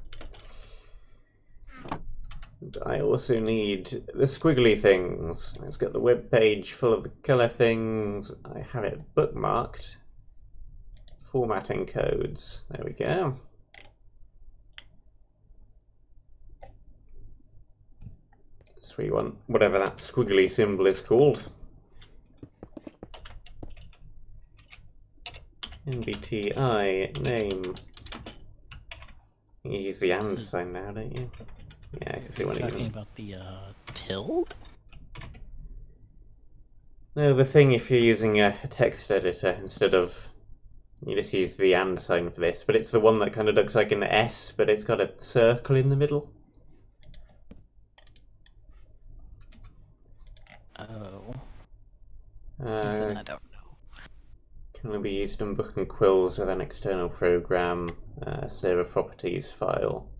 And I also need the squiggly things. Let's get the web page full of the color things. I have it bookmarked. Formatting codes. There we go. So we want whatever that squiggly symbol is called. MBTI name. You use the and sign now, don't you? Yeah, because they want to. Talking about the tilde? No, the thing if you're using a text editor instead of, you just use the and sign for this, but it's the one that kind of looks like an S, but it's got a circle in the middle. Oh. I don't know. Can only be used in book and quills with an external program, server properties file.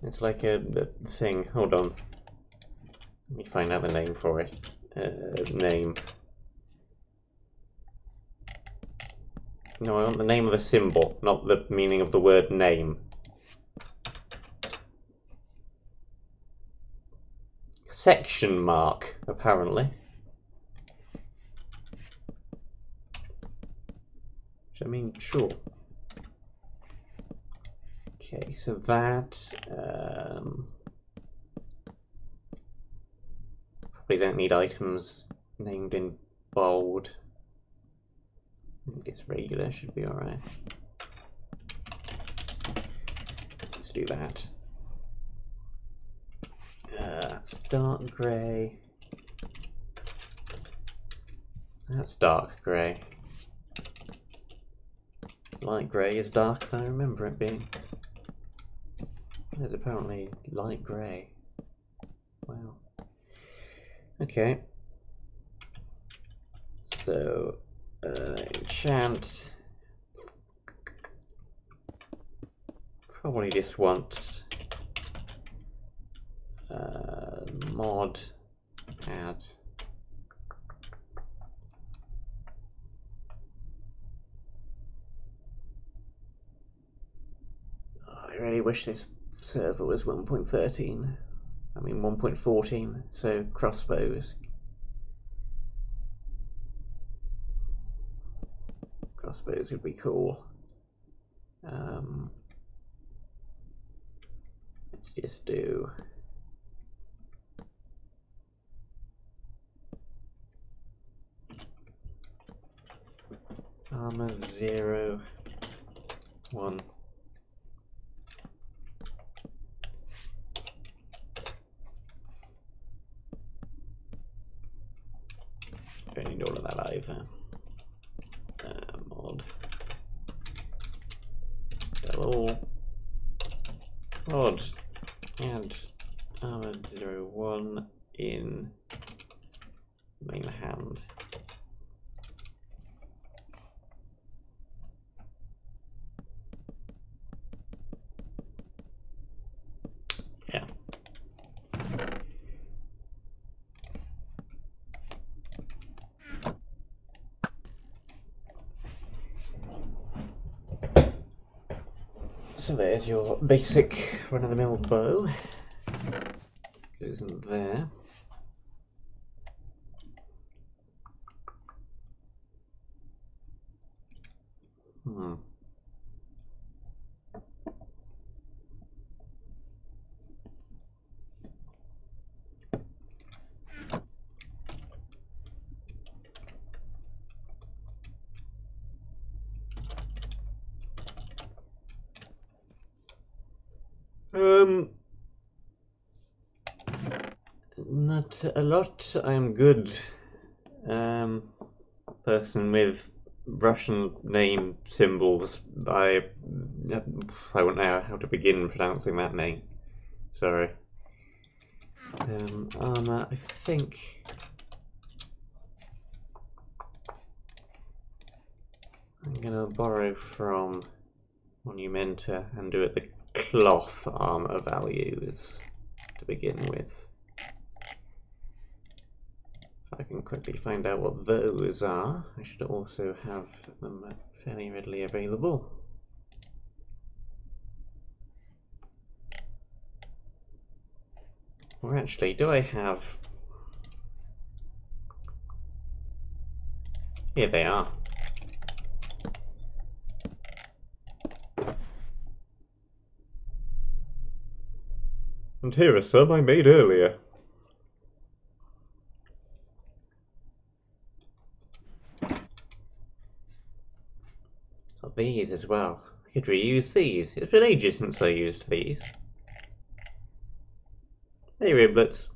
It's like a thing. Hold on. Let me find out the name for it. Name. No, I want the name of the symbol, not the meaning of the word name. Section mark, apparently. Which I mean, sure. Okay, so that probably don't need items named in bold. I think it's regular, should be alright. Let's do that. That's dark grey. That's dark grey. Light grey is darker than I remember it being. It's apparently light grey. Wow. Okay. So, enchant. Probably just want mod add. I really wish this server was 1.13. I mean 1.14, so crossbows. Crossbows would be cool. Let's just do armor 0, 1. Don't need all of that either. Mod. All. Mod. Add armor 0, 1 in main hand. Yeah. So there's your basic run-of-the-mill bow. Goes in there. Hmm. Not a lot. I'm good. Person with Russian name symbols. I wouldn't know how to begin pronouncing that name. Sorry. Armor, I think I'm gonna borrow from Monumenta and do it the cloth armor values to begin with. If I can quickly find out what those are, I should also have them fairly readily available. Or actually, do I have... Here they are. And here are some I made earlier. Oh, these as well. I could reuse these. It's been ages since I used these. Hey, riblets.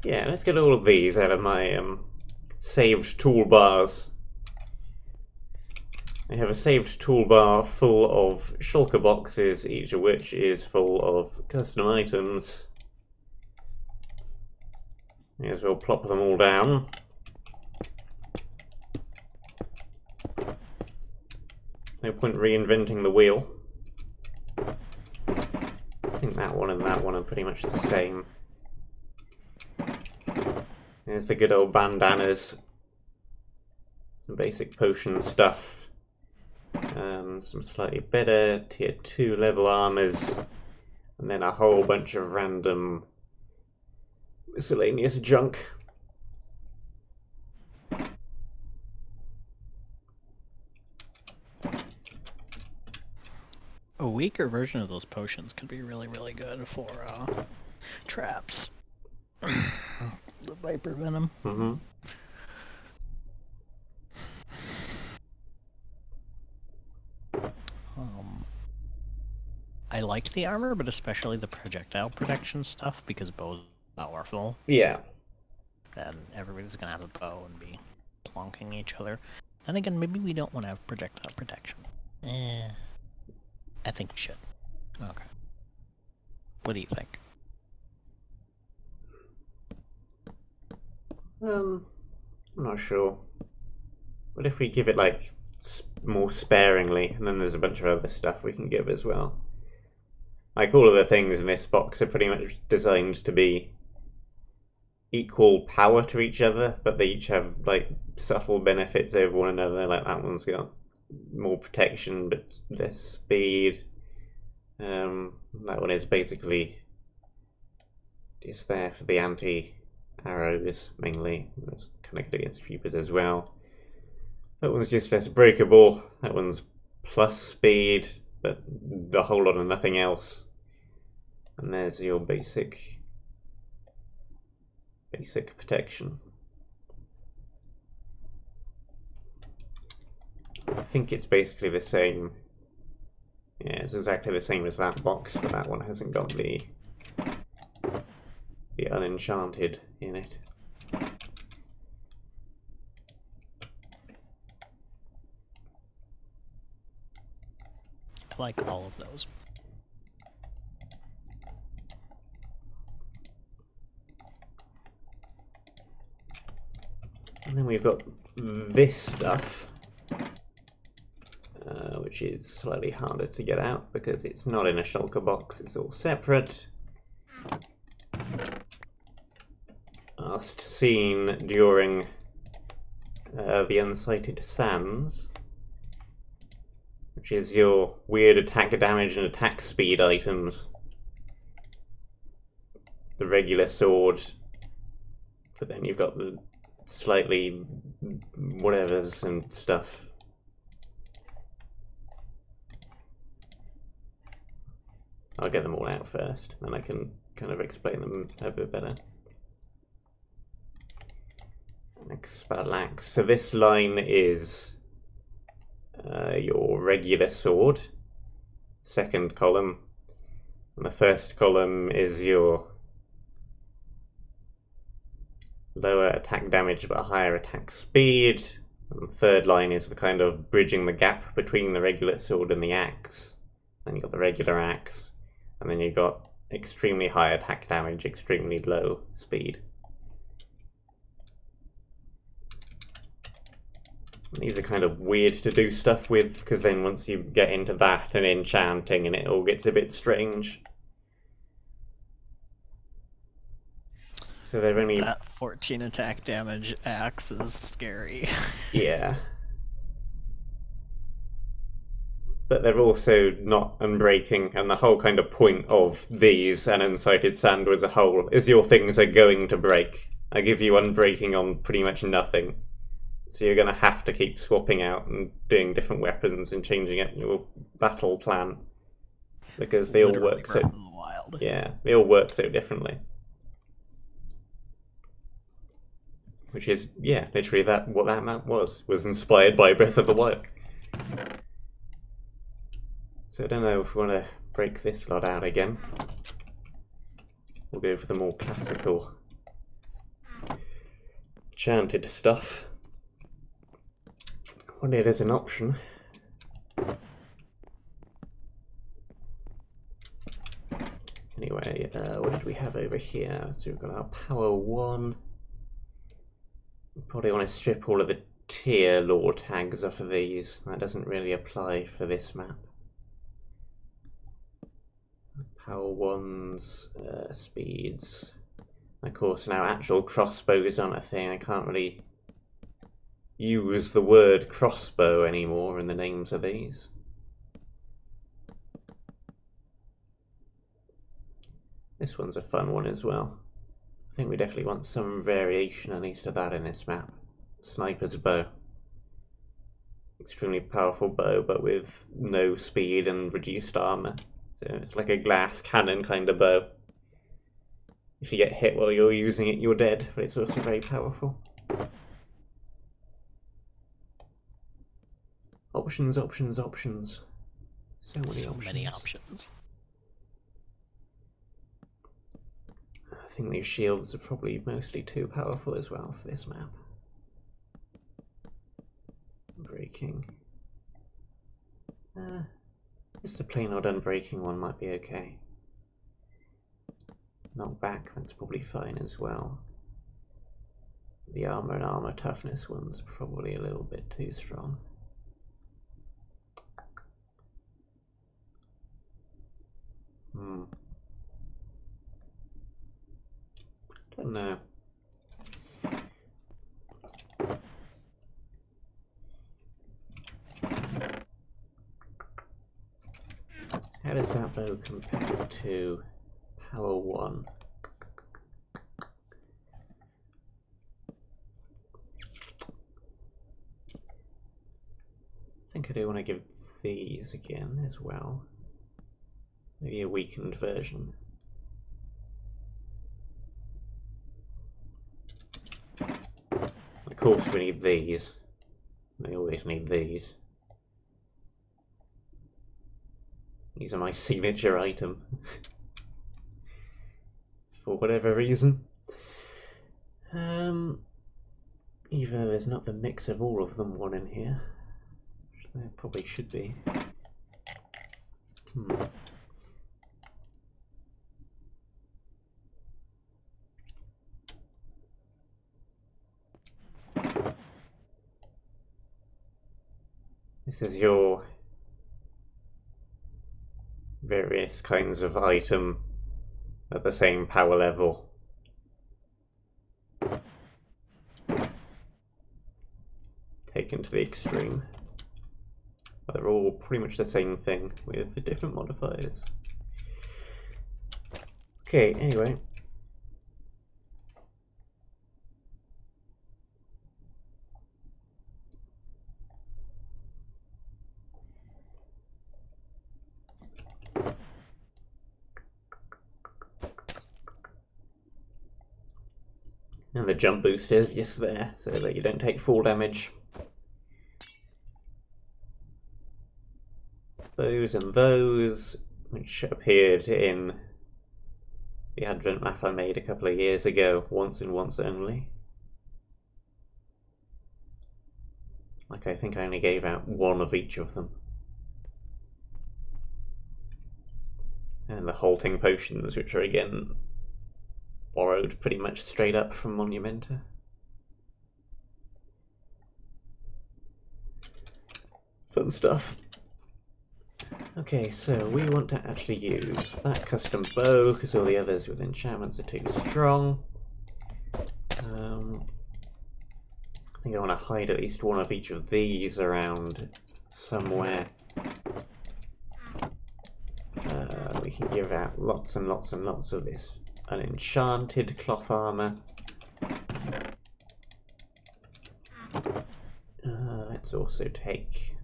Yeah, let's get all of these out of my saved toolbars. I have a saved toolbar full of shulker boxes, each of which is full of custom items. May as well plop them all down. No point reinventing the wheel. I think that one and that one are pretty much the same. There's the good old bandanas. Some basic potion stuff. Some slightly better tier 2 level armors. And then a whole bunch of random miscellaneous junk. A weaker version of those potions could be really, really good for traps. The viper venom. Mm-hmm. I like the armor, but especially the projectile protection stuff, because bows are powerful. Yeah. And everybody's gonna have a bow and be plonking each other. Then again, maybe we don't want to have projectile protection. I think we should. Okay. What do you think? I'm not sure. What if we give it, like, more sparingly, and then there's a bunch of other stuff we can give as well? Like, all of the things in this box are pretty much designed to be equal power to each other, but they each have, like, subtle benefits over one another. Like, that one's got more protection, but less speed. That one is basically just there for the anti-arrows, mainly. It's kind of good against creepers as well. That one's just less breakable. That one's plus speed, but a whole lot of nothing else. And there's your basic protection. I think it's basically the same. Yeah, it's exactly the same as that box, but that one hasn't got the unenchanted in it. I like all of those. And then we've got this stuff, which is slightly harder to get out because it's not in a shulker box, it's all separate. Last seen during the Unsighted Sands, which is your weird attack damage and attack speed items. The regular sword, but then you've got the slightly whatevers and stuff. I'll get them all out first, then I can kind of explain them a bit better. Expalax. So this line is your regular sword, second column, and the first column is your lower attack damage but higher attack speed, and the third line is the kind of bridging the gap between the regular sword and the axe. Then you've got the regular axe, and then you've got extremely high attack damage, extremely low speed. These are kind of weird to do stuff with, because then once you get into that and enchanting, and it all gets a bit strange. So they're only... That 14 attack damage axe is scary. Yeah. But they're also not unbreaking, and the whole kind of point of these and Unsighted Sand as a whole is your things are going to break. I give you unbreaking on pretty much nothing. So you're going to have to keep swapping out and doing different weapons and changing up your battle plan, because they all work so... Wild. Yeah, they all work so differently. Which is, yeah, literally what that map was inspired by Breath of the Wild. So I don't know if we want to break this lot out again. We'll go for the more classical enchanted stuff. Well, it is an option. Anyway, what did we have over here? So we've got our power 1. We probably want to strip all of the tier lore tags off of these. That doesn't really apply for this map. Power 1's speeds. Of course, now actual crossbows aren't a thing. I can't really use the word crossbow anymore in the names of these. This one's a fun one as well. I think we definitely want some variation at least of that in this map. Sniper's bow. Extremely powerful bow, but with no speed and reduced armor. So it's like a glass cannon kind of bow. If you get hit while you're using it, you're dead, but it's also very powerful. Options, options, options. So many options. I think these shields are probably mostly too powerful as well for this map. Breaking. Just a plain old unbreaking one might be okay. Knockback, that's probably fine as well. The armor and armor toughness one's probably a little bit too strong. Don't know. How does that bow compare to power 1? I think I do want to give these again as well. Maybe a weakened version. Of course we need these. We always need these. These are my signature item. For whatever reason. Even though there's not the mix of all of them one in here. Which there probably should be. This is your various kinds of item at the same power level. Taken to the extreme. But they're all pretty much the same thing with the different modifiers. Okay, anyway. And the jump boost is just there, so that you don't take fall damage. Those and those, which appeared in the Advent map I made a couple of years ago, once and once only. Like, I think I only gave out one of each of them. And the halting potions, which are again borrowed pretty much straight up from Monumenta. Fun stuff. Okay, so we want to actually use that custom bow because all the others with enchantments are too strong. I think I want to hide at least one of each of these around somewhere. We can give out lots and lots and lots of this unenchanted cloth armor. Let's also take...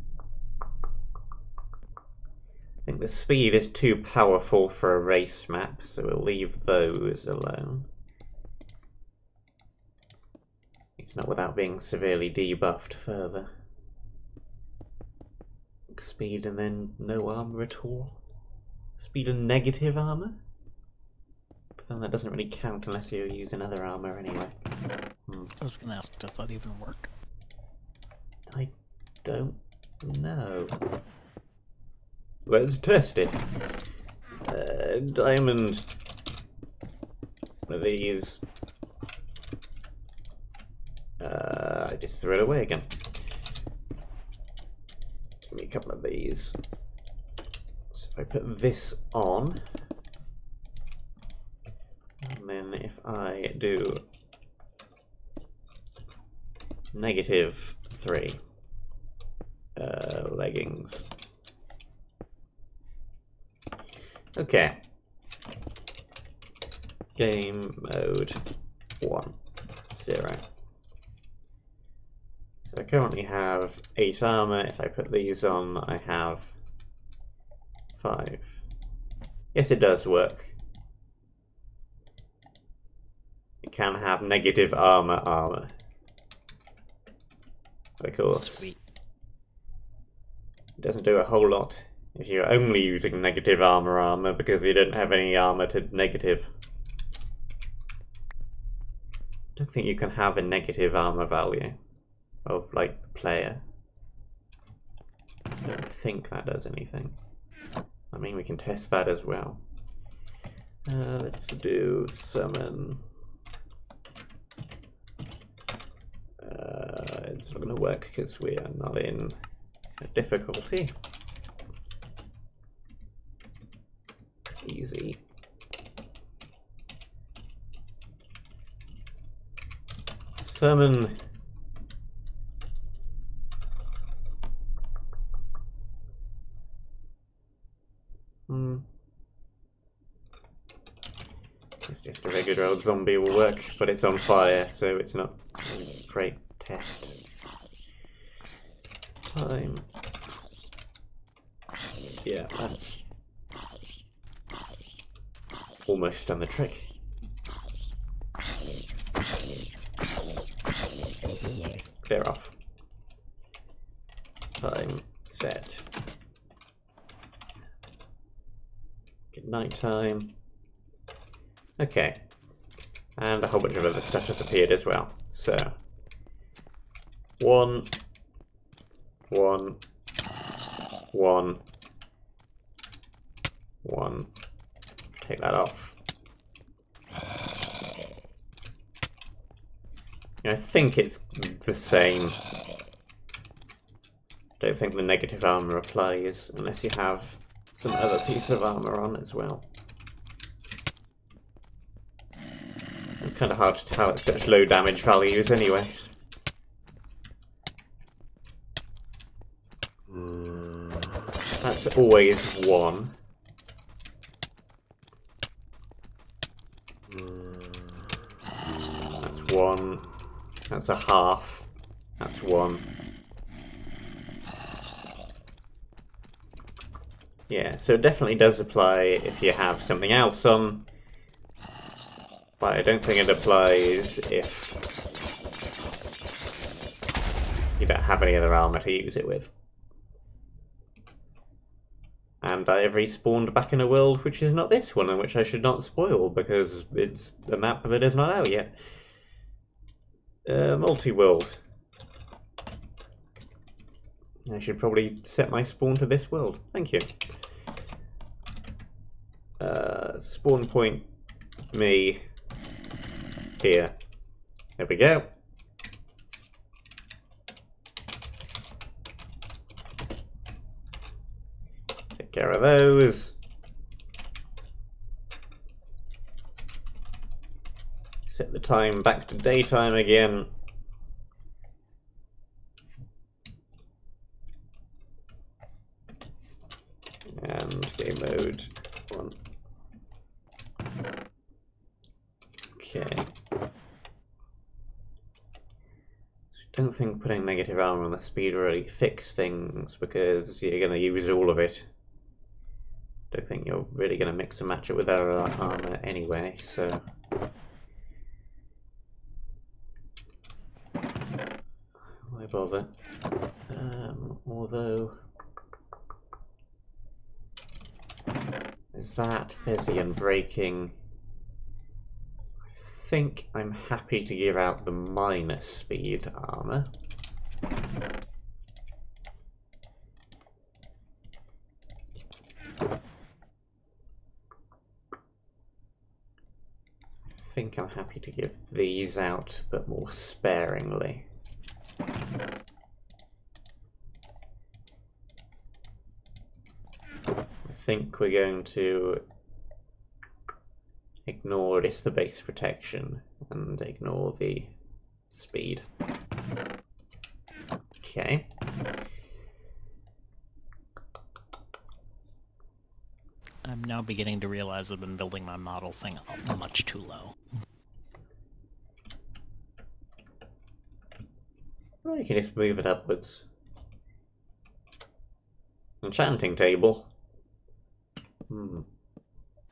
I think the speed is too powerful for a race map, so we'll leave those alone. It's not without being severely debuffed further. Speed and then no armor at all. Speed and negative armor? But then that doesn't really count unless you're using other armor anyway. I was gonna ask, does that even work? I don't know. Let's test it. Diamonds. One of these. I just threw it away again. Give me a couple of these. So if I put this on, and then if I do -3 leggings. Okay. Game mode 1, 0. So I currently have 8 armor. If I put these on, I have 5. Yes, it does work. It can have negative armor. Of course. Sweet. It doesn't do a whole lot if you're only using negative armor because you don't have any armor to negative. I don't think you can have a negative armor value of, like, the player. I don't think that does anything. I mean, we can test that as well. Let's do summon. It's not going to work because we are not in a difficulty. Easy. Summon. It's just a regular old zombie will work, but it's on fire, so it's not a great test. Time. Yeah, that's almost done the trick. Clear off. Time set. Good night time. Okay. And a whole bunch of other stuff has appeared as well. So 1, 1, 1, 1. Take that off. I think it's the same. Don't think the negative armor applies unless you have some other piece of armor on as well. It's kind of hard to tell at such low damage values anyway. that's always 1. That's 1. That's a half. That's 1. Yeah, so it definitely does apply if you have something else on, but I don't think it applies if you don't have any other armor to use it with. And I have respawned back in a world which is not this one, and which I should not spoil, because it's a map that is not out yet. Multi-world. I should probably set my spawn to this world. Thank you. Spawn point me here. There we go. Take care of those. Set the time back to daytime again. And game mode 1. Okay. So I don't think putting negative armor on the speed will really fix things, because you're going to use all of it. Don't think you're really going to mix and match it with our armor anyway, so... why bother? Although... there's that, there's the unbreaking. I think I'm happy to give out the minus speed armor. I think I'm happy to give these out, but more sparingly. I think we're going to ignore this, the base protection, and ignore the speed. Okay. I'm now beginning to realize I've been building my model thing much too low. Well, you can just move it upwards. Enchanting table.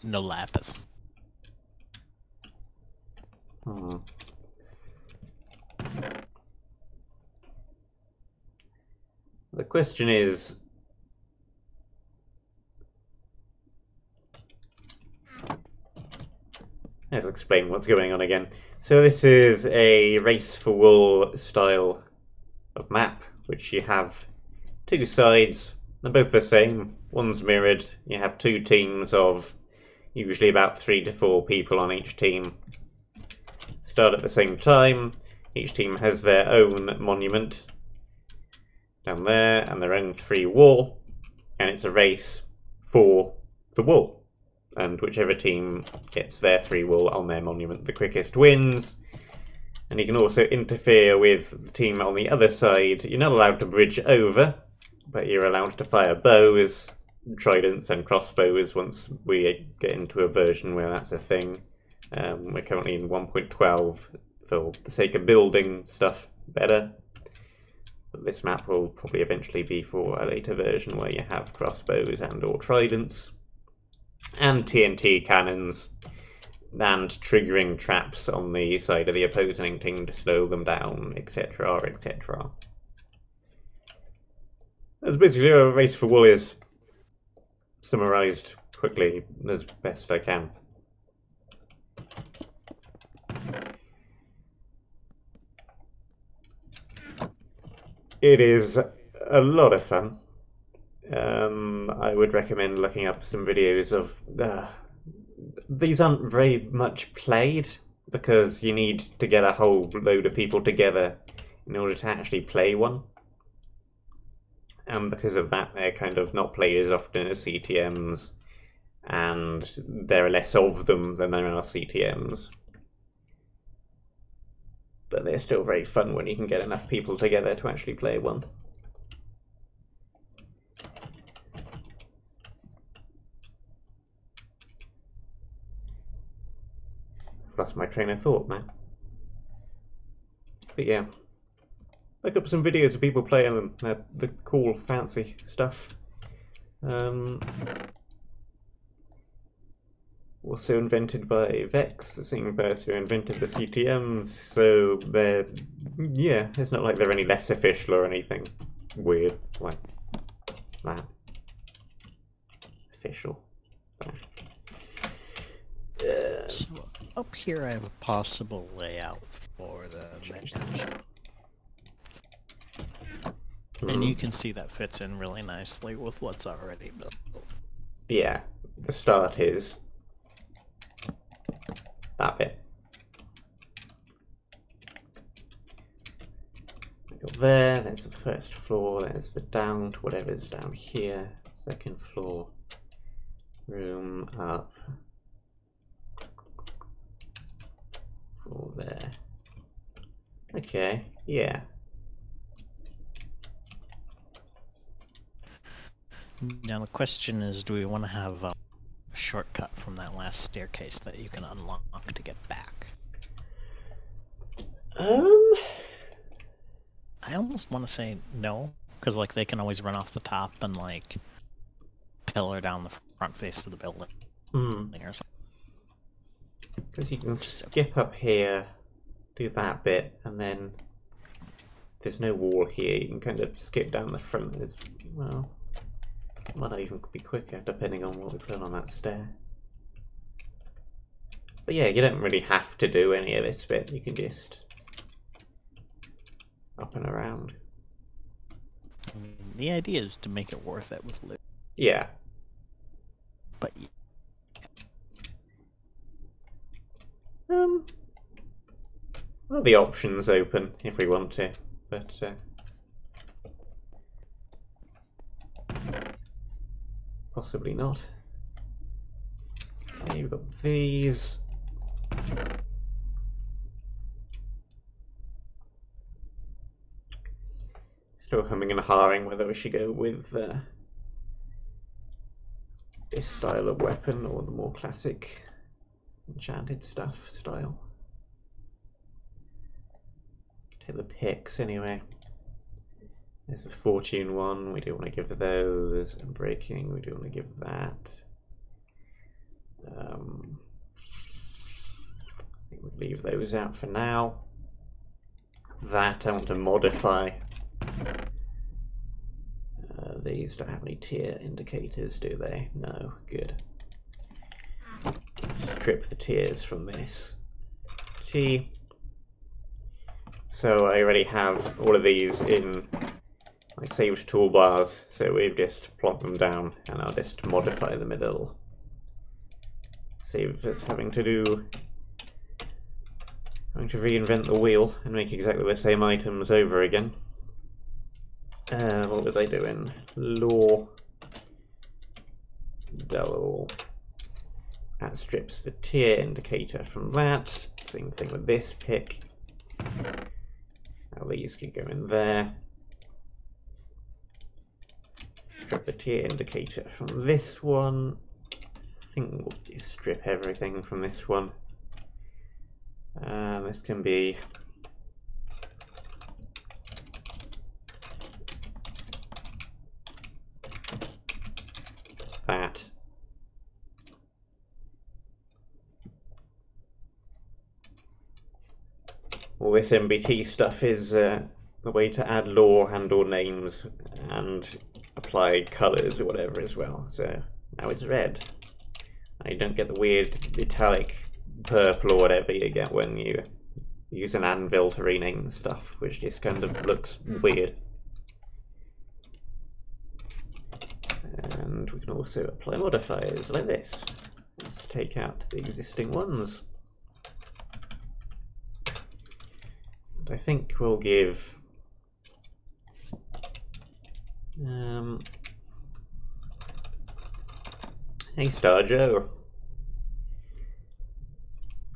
No lapis. The question is... let's explain what's going on again. So this is a race for wool style of map, which you have 2 sides. They're both the same. One's mirrored. You have 2 teams of usually about 3 to 4 people on each team. Start at the same time. Each team has their own monument down there and their own free wall, and it's a race for the wool. And whichever team gets their free wool on their monument the quickest wins. And you can also interfere with the team on the other side. You're not allowed to bridge over, but you're allowed to fire bows, tridents and crossbows once we get into a version where that's a thing. We're currently in 1.12 for the sake of building stuff better. But this map will probably eventually be for a later version where you have crossbows and or tridents, and TNT cannons, and triggering traps on the side of the opposing team to slow them down, etc, etc. That's basically a race for wool is, summarised quickly as best I can. It is a lot of fun. I would recommend looking up some videos of... these aren't very much played, because you need to get a whole load of people together in order to actually play one. And because of that, they're kind of not played as often as CTMs, and there are less of them than there are CTMs. But they're still very fun when you can get enough people together to actually play one. lost my train of thought now. But yeah, look up some videos of people playing them. The cool, fancy stuff. Also invented by Vex, the same person who invented the CTMs. So they're, yeah, it's not like they're any less official or anything weird like that. Official. So up here I have a possible layout for the bench. And you can see that fits in really nicely with what's already built. Yeah, the start is that bit. We got there's the first floor, there's the down to whatever's down here, second floor, room up. Floor there. Okay, yeah. Now the question is, do we want to have a shortcut from that last staircase that you can unlock to get back? I almost want to say no, because like they can always run off the top and like pillar down the front face of the building. Or something. Because you can skip up here, do that bit, and then there's no wall here. You can kind of skip down the front as well. Might even be quicker depending on what we put on that stair. But yeah, you don't really have to do any of this bit. You can just up and around. I mean, the idea is to make it worth it with loot. Yeah. But well, the options open if we want to, but possibly not. Okay, we've got these. Still humming and hawing whether we should go with this style of weapon or the more classic enchanted stuff style. Take the picks anyway. There's the fortune one, we do want to give those, and breaking, we do want to give that. I think we'll leave those out for now. That I want to modify. These don't have any tier indicators, do they? No, good. Let's strip the tiers from this. T. So I already have all of these in my saved toolbars, so we've just plonked them down, and I'll just modify the middle. Save us having to reinvent the wheel and make exactly the same items over again. What was I doing? Law. Dull. That strips the tier indicator from that. Same thing with this pick. Now these can go in there. Strip the tier indicator from this one. I think we'll just strip everything from this one. This can be that. All this MBT stuff is the way to add lore and/or names and apply colours or whatever as well. So now it's red. And you don't get the weird metallic purple or whatever you get when you use an anvil to rename stuff, which just kind of looks weird. And we can also apply modifiers like this. Let's take out the existing ones. And I think we'll give hey Star Joe.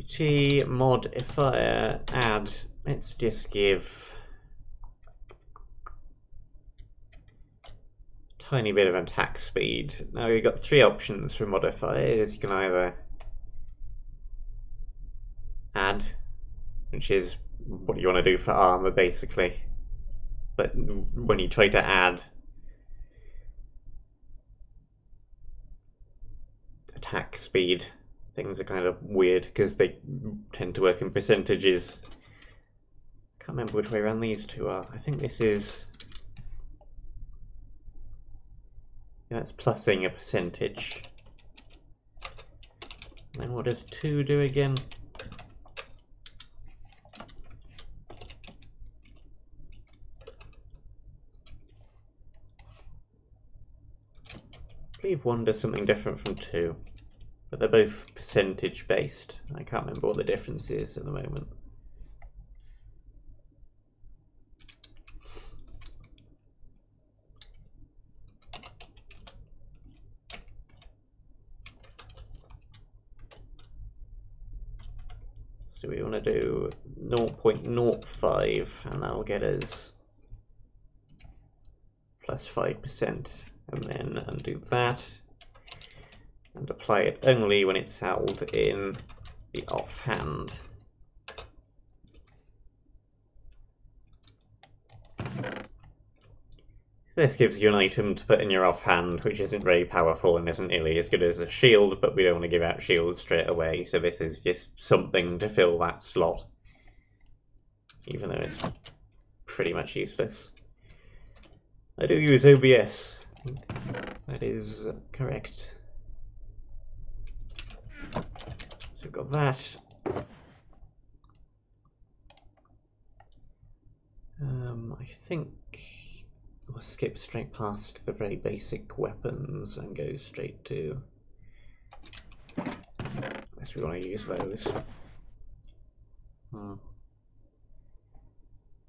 T modifier add, let's just give tiny bit of attack speed. Now you've got three options for modifiers. You can either add, which is what you want to do for armor basically. But when you try to add attack speed, things are kind of weird because they tend to work in percentages. Can't remember which way around these two are. I think this is... yeah, that's plussing a percentage. And then what does 2 do again? I believe 1 does something different from 2. But they're both percentage based. I can't remember what the difference is at the moment. So we want to do 0.05 and that'll get us plus 5%, and then undo that and apply it only when it's held in the offhand. This gives you an item to put in your offhand, which isn't very powerful and isn't nearly as good as a shield, but we don't want to give out shields straight away, so this is just something to fill that slot, even though it's pretty much useless. I do use OBS. That is correct. So we've got that. I think we'll skip straight past the very basic weapons and go straight to... unless we want to use those.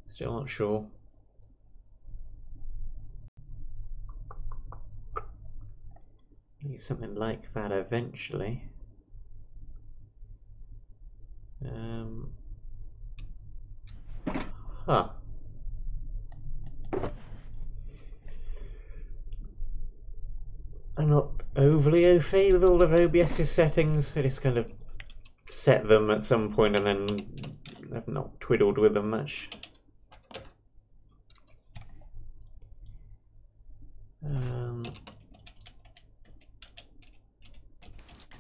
Still not sure. Use something like that eventually. Huh. I'm not overly au fait with all of OBS's settings. I just kind of set them at some point and then I've not twiddled with them much.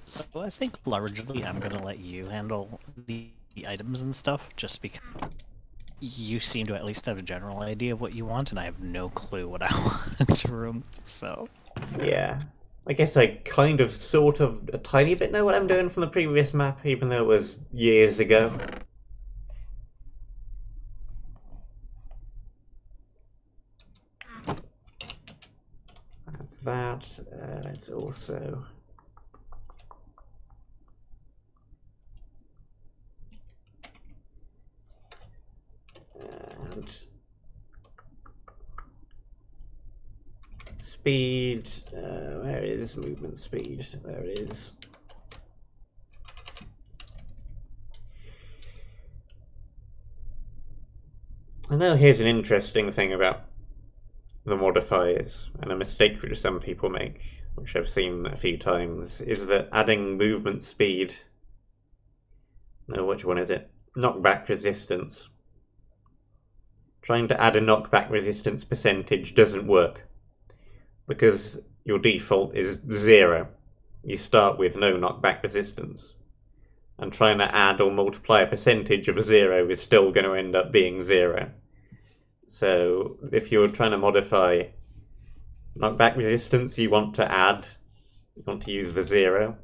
So I think largely I'm going to let you handle the items and stuff, just because you seem to at least have a general idea of what you want, and I have no clue what I want to room, so... yeah. I guess I kind of, sort of, a tiny bit know what I'm doing from the previous map, even though it was years ago. That's that. Let's also... and... speed, where is movement speed? There it is. I know here's an interesting thing about the modifiers, and a mistake which some people make, which I've seen a few times, is that adding movement speed... no, which one is it? Knockback resistance. Trying to add a knockback resistance percentage doesn't work, because your default is 0. You start with no knockback resistance. And trying to add or multiply a percentage of 0 is still going to end up being 0. So if you're trying to modify knockback resistance, you want to use the 0.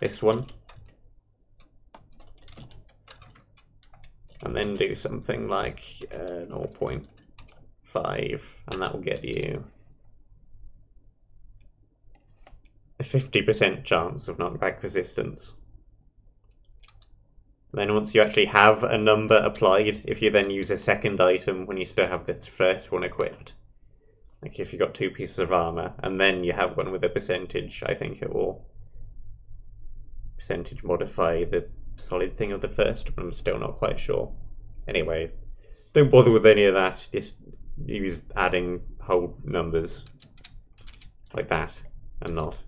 This one. And then do something like 0.5, and that will get you a 50% chance of knockback resistance. And then once you actually have a number applied, if you then use a second item when you still have this first one equipped, like if you've got 2 pieces of armor, and then you have one with a percentage, I think it will percentage modify the solid thing of the first, but I'm still not quite sure. Anyway, don't bother with any of that, just use adding whole numbers like that, and not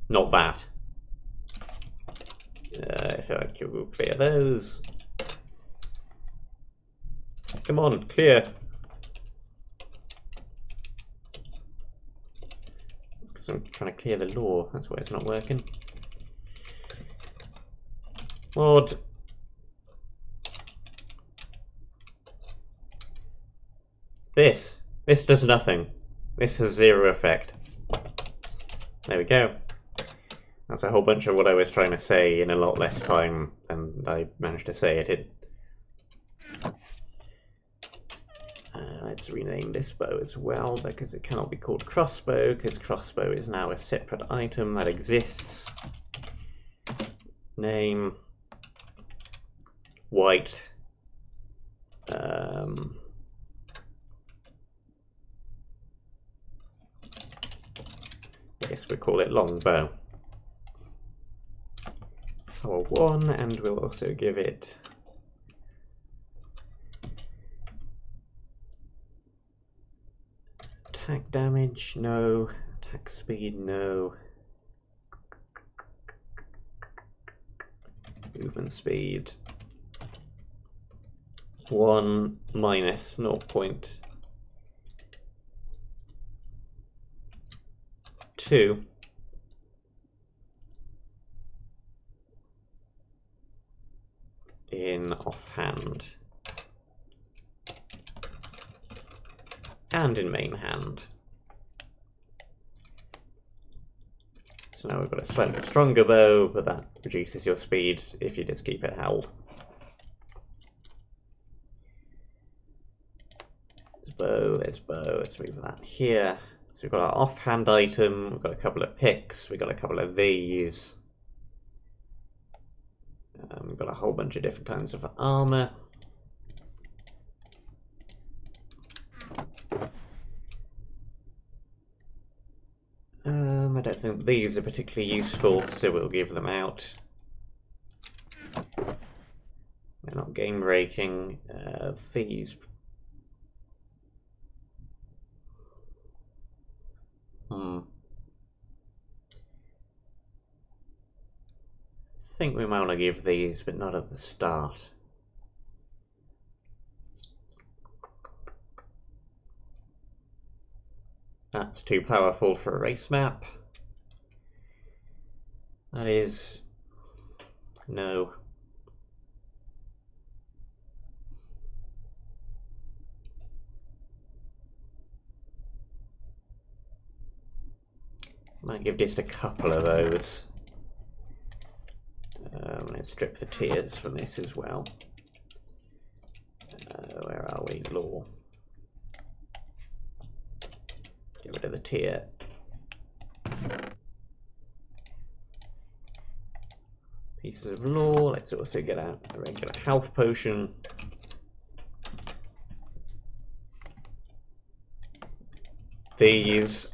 Not that. I feel like we'll clear those. Come on, clear. It's because I'm trying to clear the law. That's why it's not working. Mod. This does nothing. This has zero effect. There we go. That's a whole bunch of what I was trying to say in a lot less time than I managed to say it in. Let's rename this bow as well, because it cannot be called crossbow, because crossbow is now a separate item that exists. Name. White. I guess we'll call it longbow. Power 1, and we'll also give it attack damage, no. Attack speed, no. Movement speed 1 minus 0.2. In offhand. And in main hand. So now we've got a slightly stronger bow, but that reduces your speed if you just keep it held. There's bow, let's move that here. So we've got our offhand item, we've got a couple of picks, we've got a couple of these. We've got a whole bunch of different kinds of armor. I don't think these are particularly useful, so we'll give them out. They're not game breaking. These. I think we might want to give these, but not at the start. That's too powerful for a race map. That is... no. Might give just a couple of those. Let's strip the tiers from this as well. Where are we? Law. Get rid of the tier. Pieces of law. Let's also get out a regular health potion. These.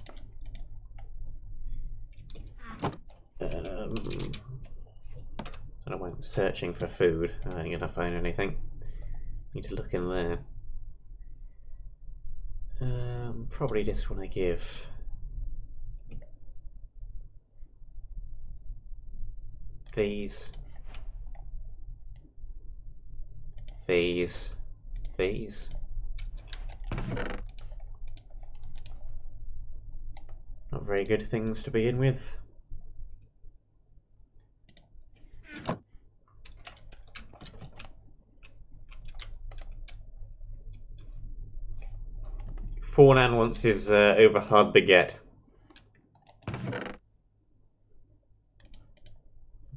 I don't want searching for food. I ain't gonna find anything. Need to look in there. Probably just want to give these, these. Not very good things to begin with. Fornan wants his over hard baguette.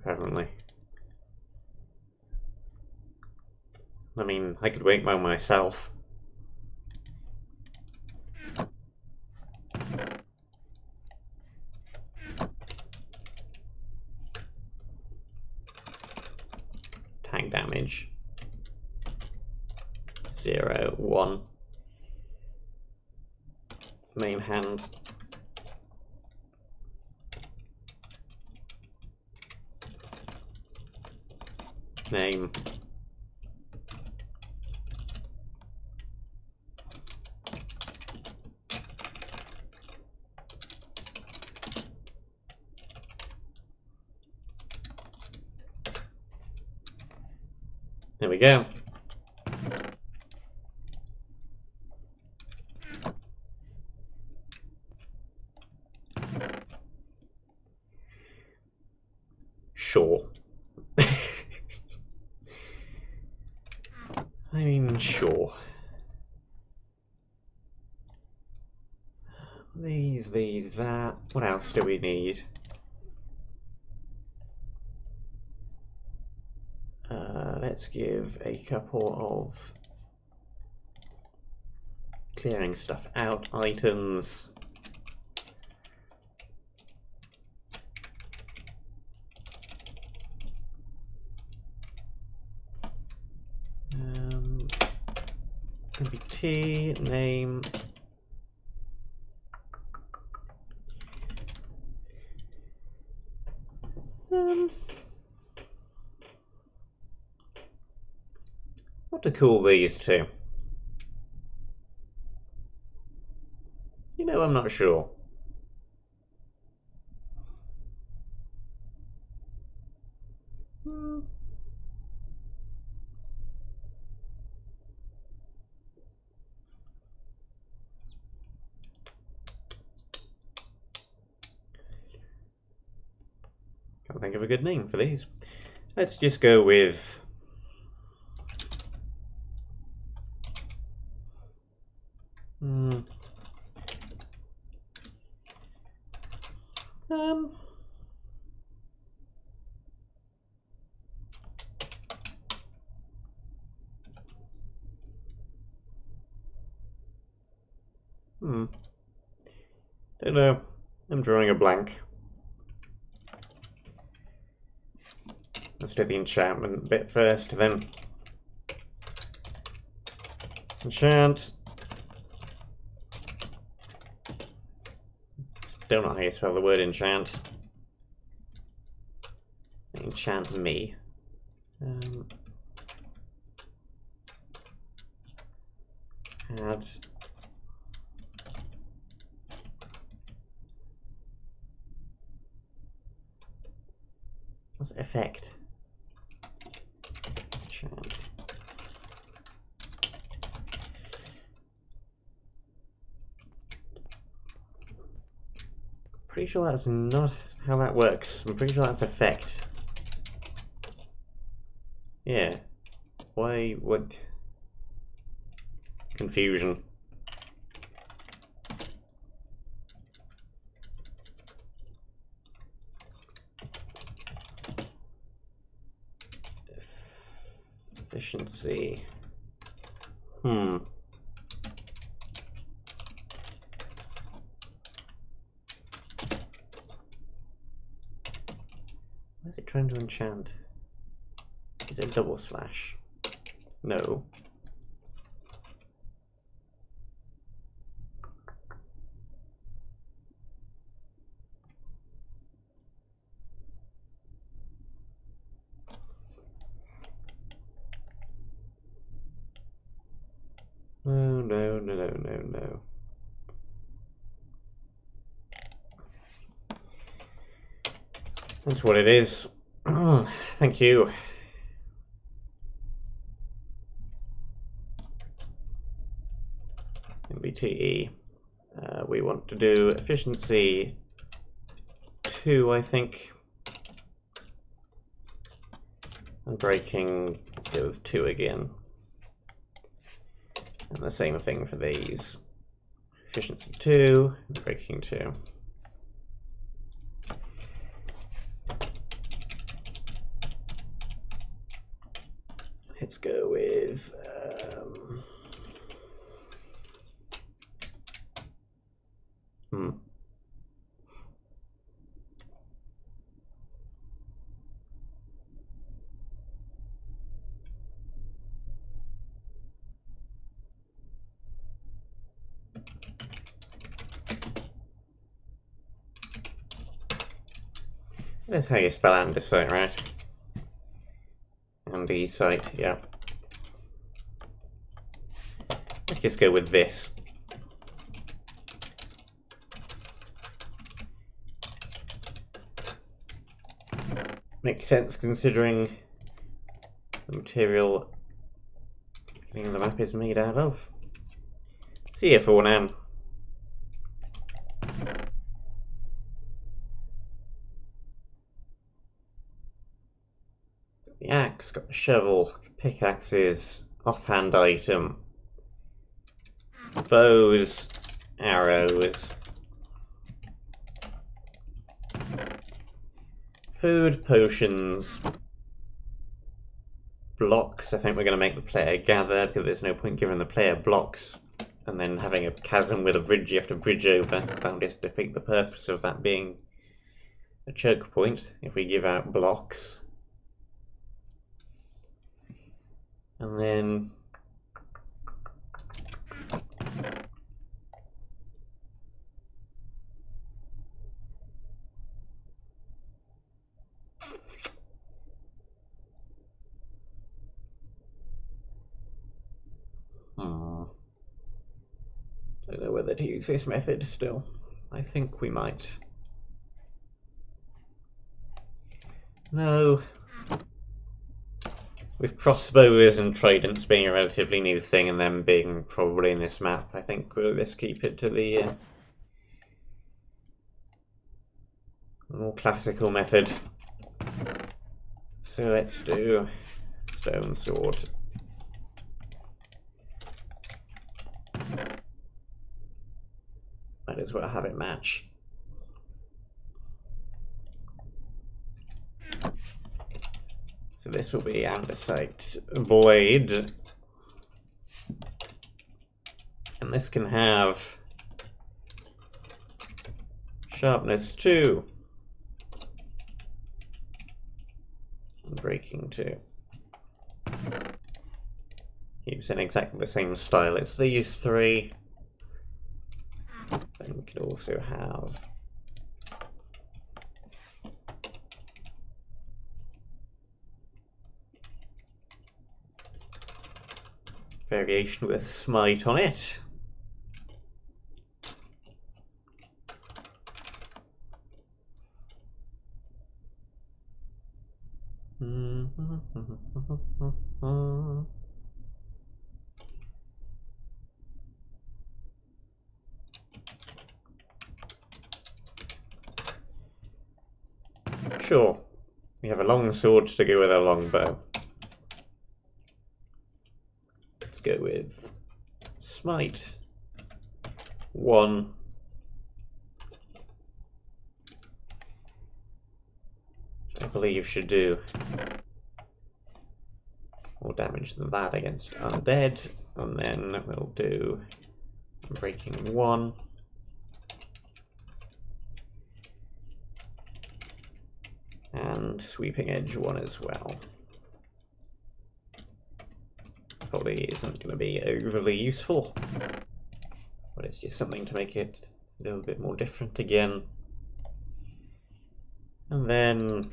Apparently. I mean, I could wait by myself. Tank damage. 0, 1. Main hand. Name. There we go. Sure. I mean, sure. These, that. What else do we need? Let's give a couple of clearing stuff out items. MBT, name. What to call these two? You know, I'm not sure. Can't think of a good name for these. Let's just go with... Don't know. I'm drawing a blank. Let's do the enchantment bit first, then. Enchant. Still not how you spell the word enchant. Enchant me. Add. What's effect? Enchant. Pretty sure that's not how that works. I'm pretty sure that's effect. Yeah. Why would... Confusion. Efficiency. Why is it trying to enchant? Is it double slash? No. No. That's what it is. Thank you. MBTE. We want to do efficiency 2, I think. And breaking, let's go with 2 again. And the same thing for these. Efficiency 2, breaking 2. Let's go with that's how you spell andesite, right? Andesite, yeah. Let's just go with this. Makes sense considering the material thing the map is made out of. See you for now. The axe, got the shovel, pickaxes, offhand item, bows, arrows, food, potions, blocks. I think we're going to make the player gather, because there's no point giving the player blocks and then having a chasm with a bridge you have to bridge over. That would just defeat the purpose of that being a choke point if we give out blocks. And then don't know whether to use this method still. I think we might. No. With crossbows and tridents being a relatively new thing and them being probably in this map, I think we'll just keep it to the more classical method. So let's do stone sword. Might as well have it match. So this will be andesite blade. And this can have sharpness 2. And breaking 2. Keeps in exactly the same style as these 3. Then we could also have variation with smite on it. Sure, we have a long sword to go with a long bow. Let's go with smite 1. Which I believe should do more damage than that against undead. And then we'll do breaking 1. And sweeping edge 1 as well. Probably isn't going to be overly useful, but it's just something to make it a little bit more different again. And then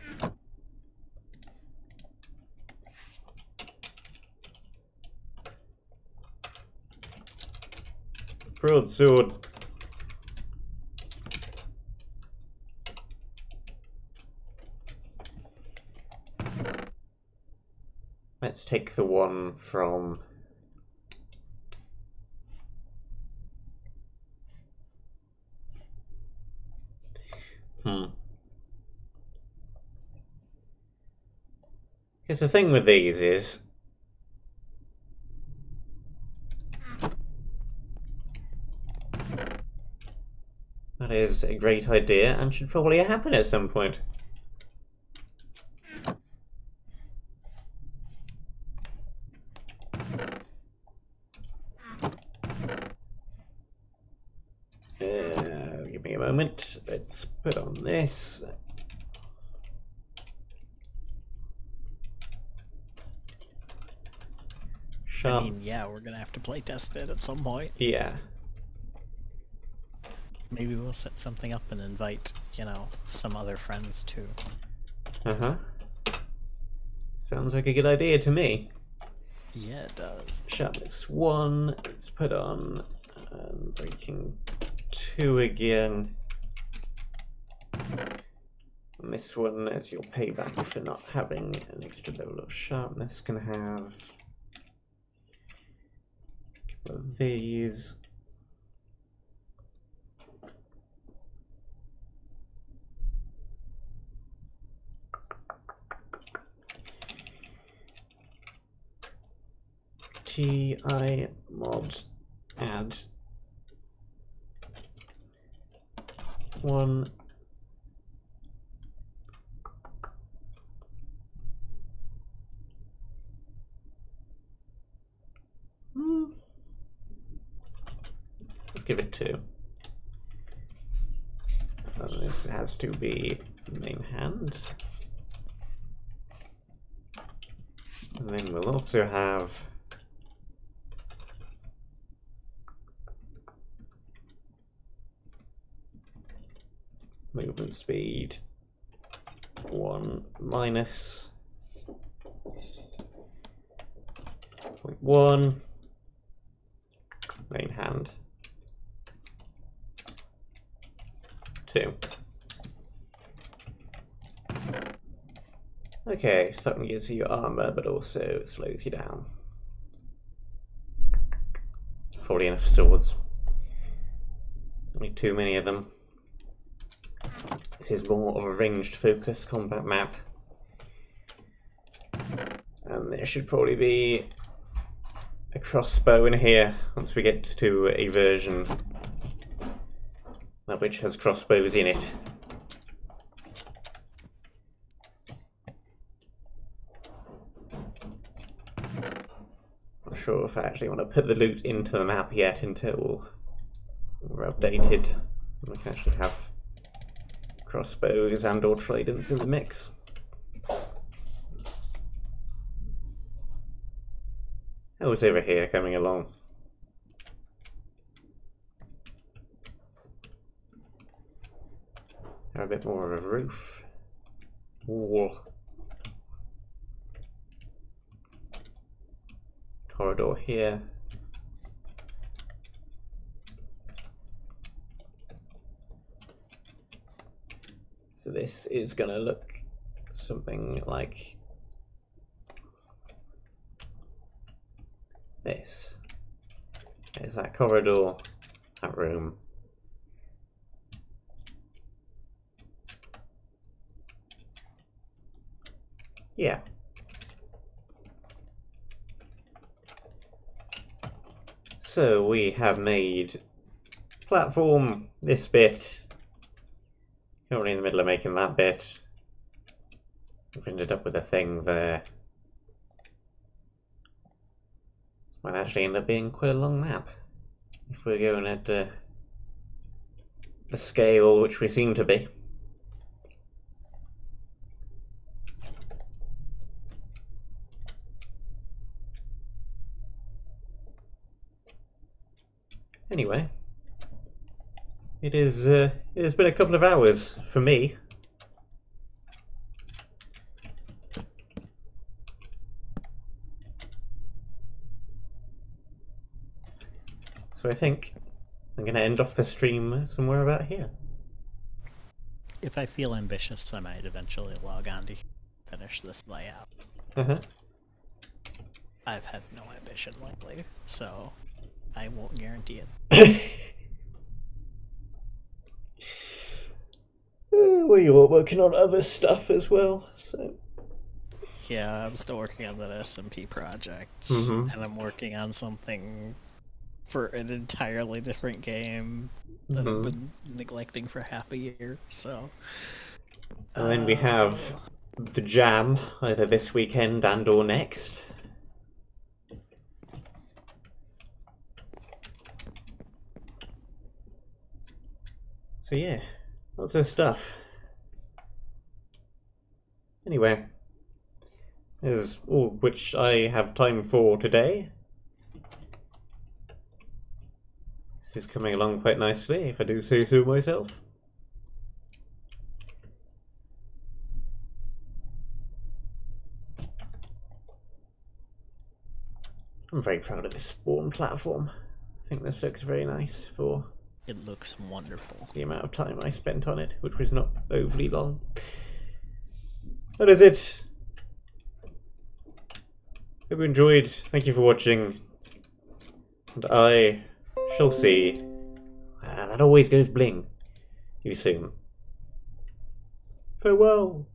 broadsword. Let's take the one from because the thing with these is that is a great idea and should probably happen at some point. Give me a moment. Let's put on this. Sharp. I mean, yeah, we're gonna have to play test it at some point. Yeah. Maybe we'll set something up and invite, you know, some other friends too. Uh-huh. Sounds like a good idea to me. Yeah, it does. Sharpness 1. Let's put on breaking 2 again. And this one, as your payback for not having an extra level of sharpness, can have these. TI mod add one let's give it 2. And this has to be main hand. And then we'll also have movement speed 1 minus 0.1 main hand 2. Okay, so that one gives you armor, but also slows you down. It's probably enough swords. Only too many of them. This is more of a ranged focus combat map. And there should probably be a crossbow in here once we get to a version that which has crossbows in it. Not sure if I actually want to put the loot into the map yet until we're updated and we can actually have crossbows and or tridents in the mix. Who's over here coming along? A bit more of a roof. Wall. Corridor here. So this is gonna look something like this. There's that corridor, that room. Yeah. So we have made platform this bit. Currently in the middle of making that bit. We've ended up with a thing there. Might actually end up being quite a long map if we're going at the scale which we seem to be. Anyway, it has been a couple of hours for me. So I think I'm going to end off the stream somewhere about here. If I feel ambitious, I might eventually log on to finish this layout. I've had no ambition lately, so I won't guarantee it. We were working on other stuff as well, so... Yeah, I'm still working on that SMP project, and I'm working on something for an entirely different game that I've been neglecting for half a year, so... And then we have the jam, either this weekend and or next. So yeah, lots of stuff. Anyway, is all which I have time for today. This is coming along quite nicely, if I do say so myself. I'm very proud of this spawn platform. I think this looks very nice for... It looks wonderful. The amount of time I spent on it, which was not overly long. That is it. Hope you enjoyed. Thank you for watching. And I shall see. That always goes bling. You soon. Farewell.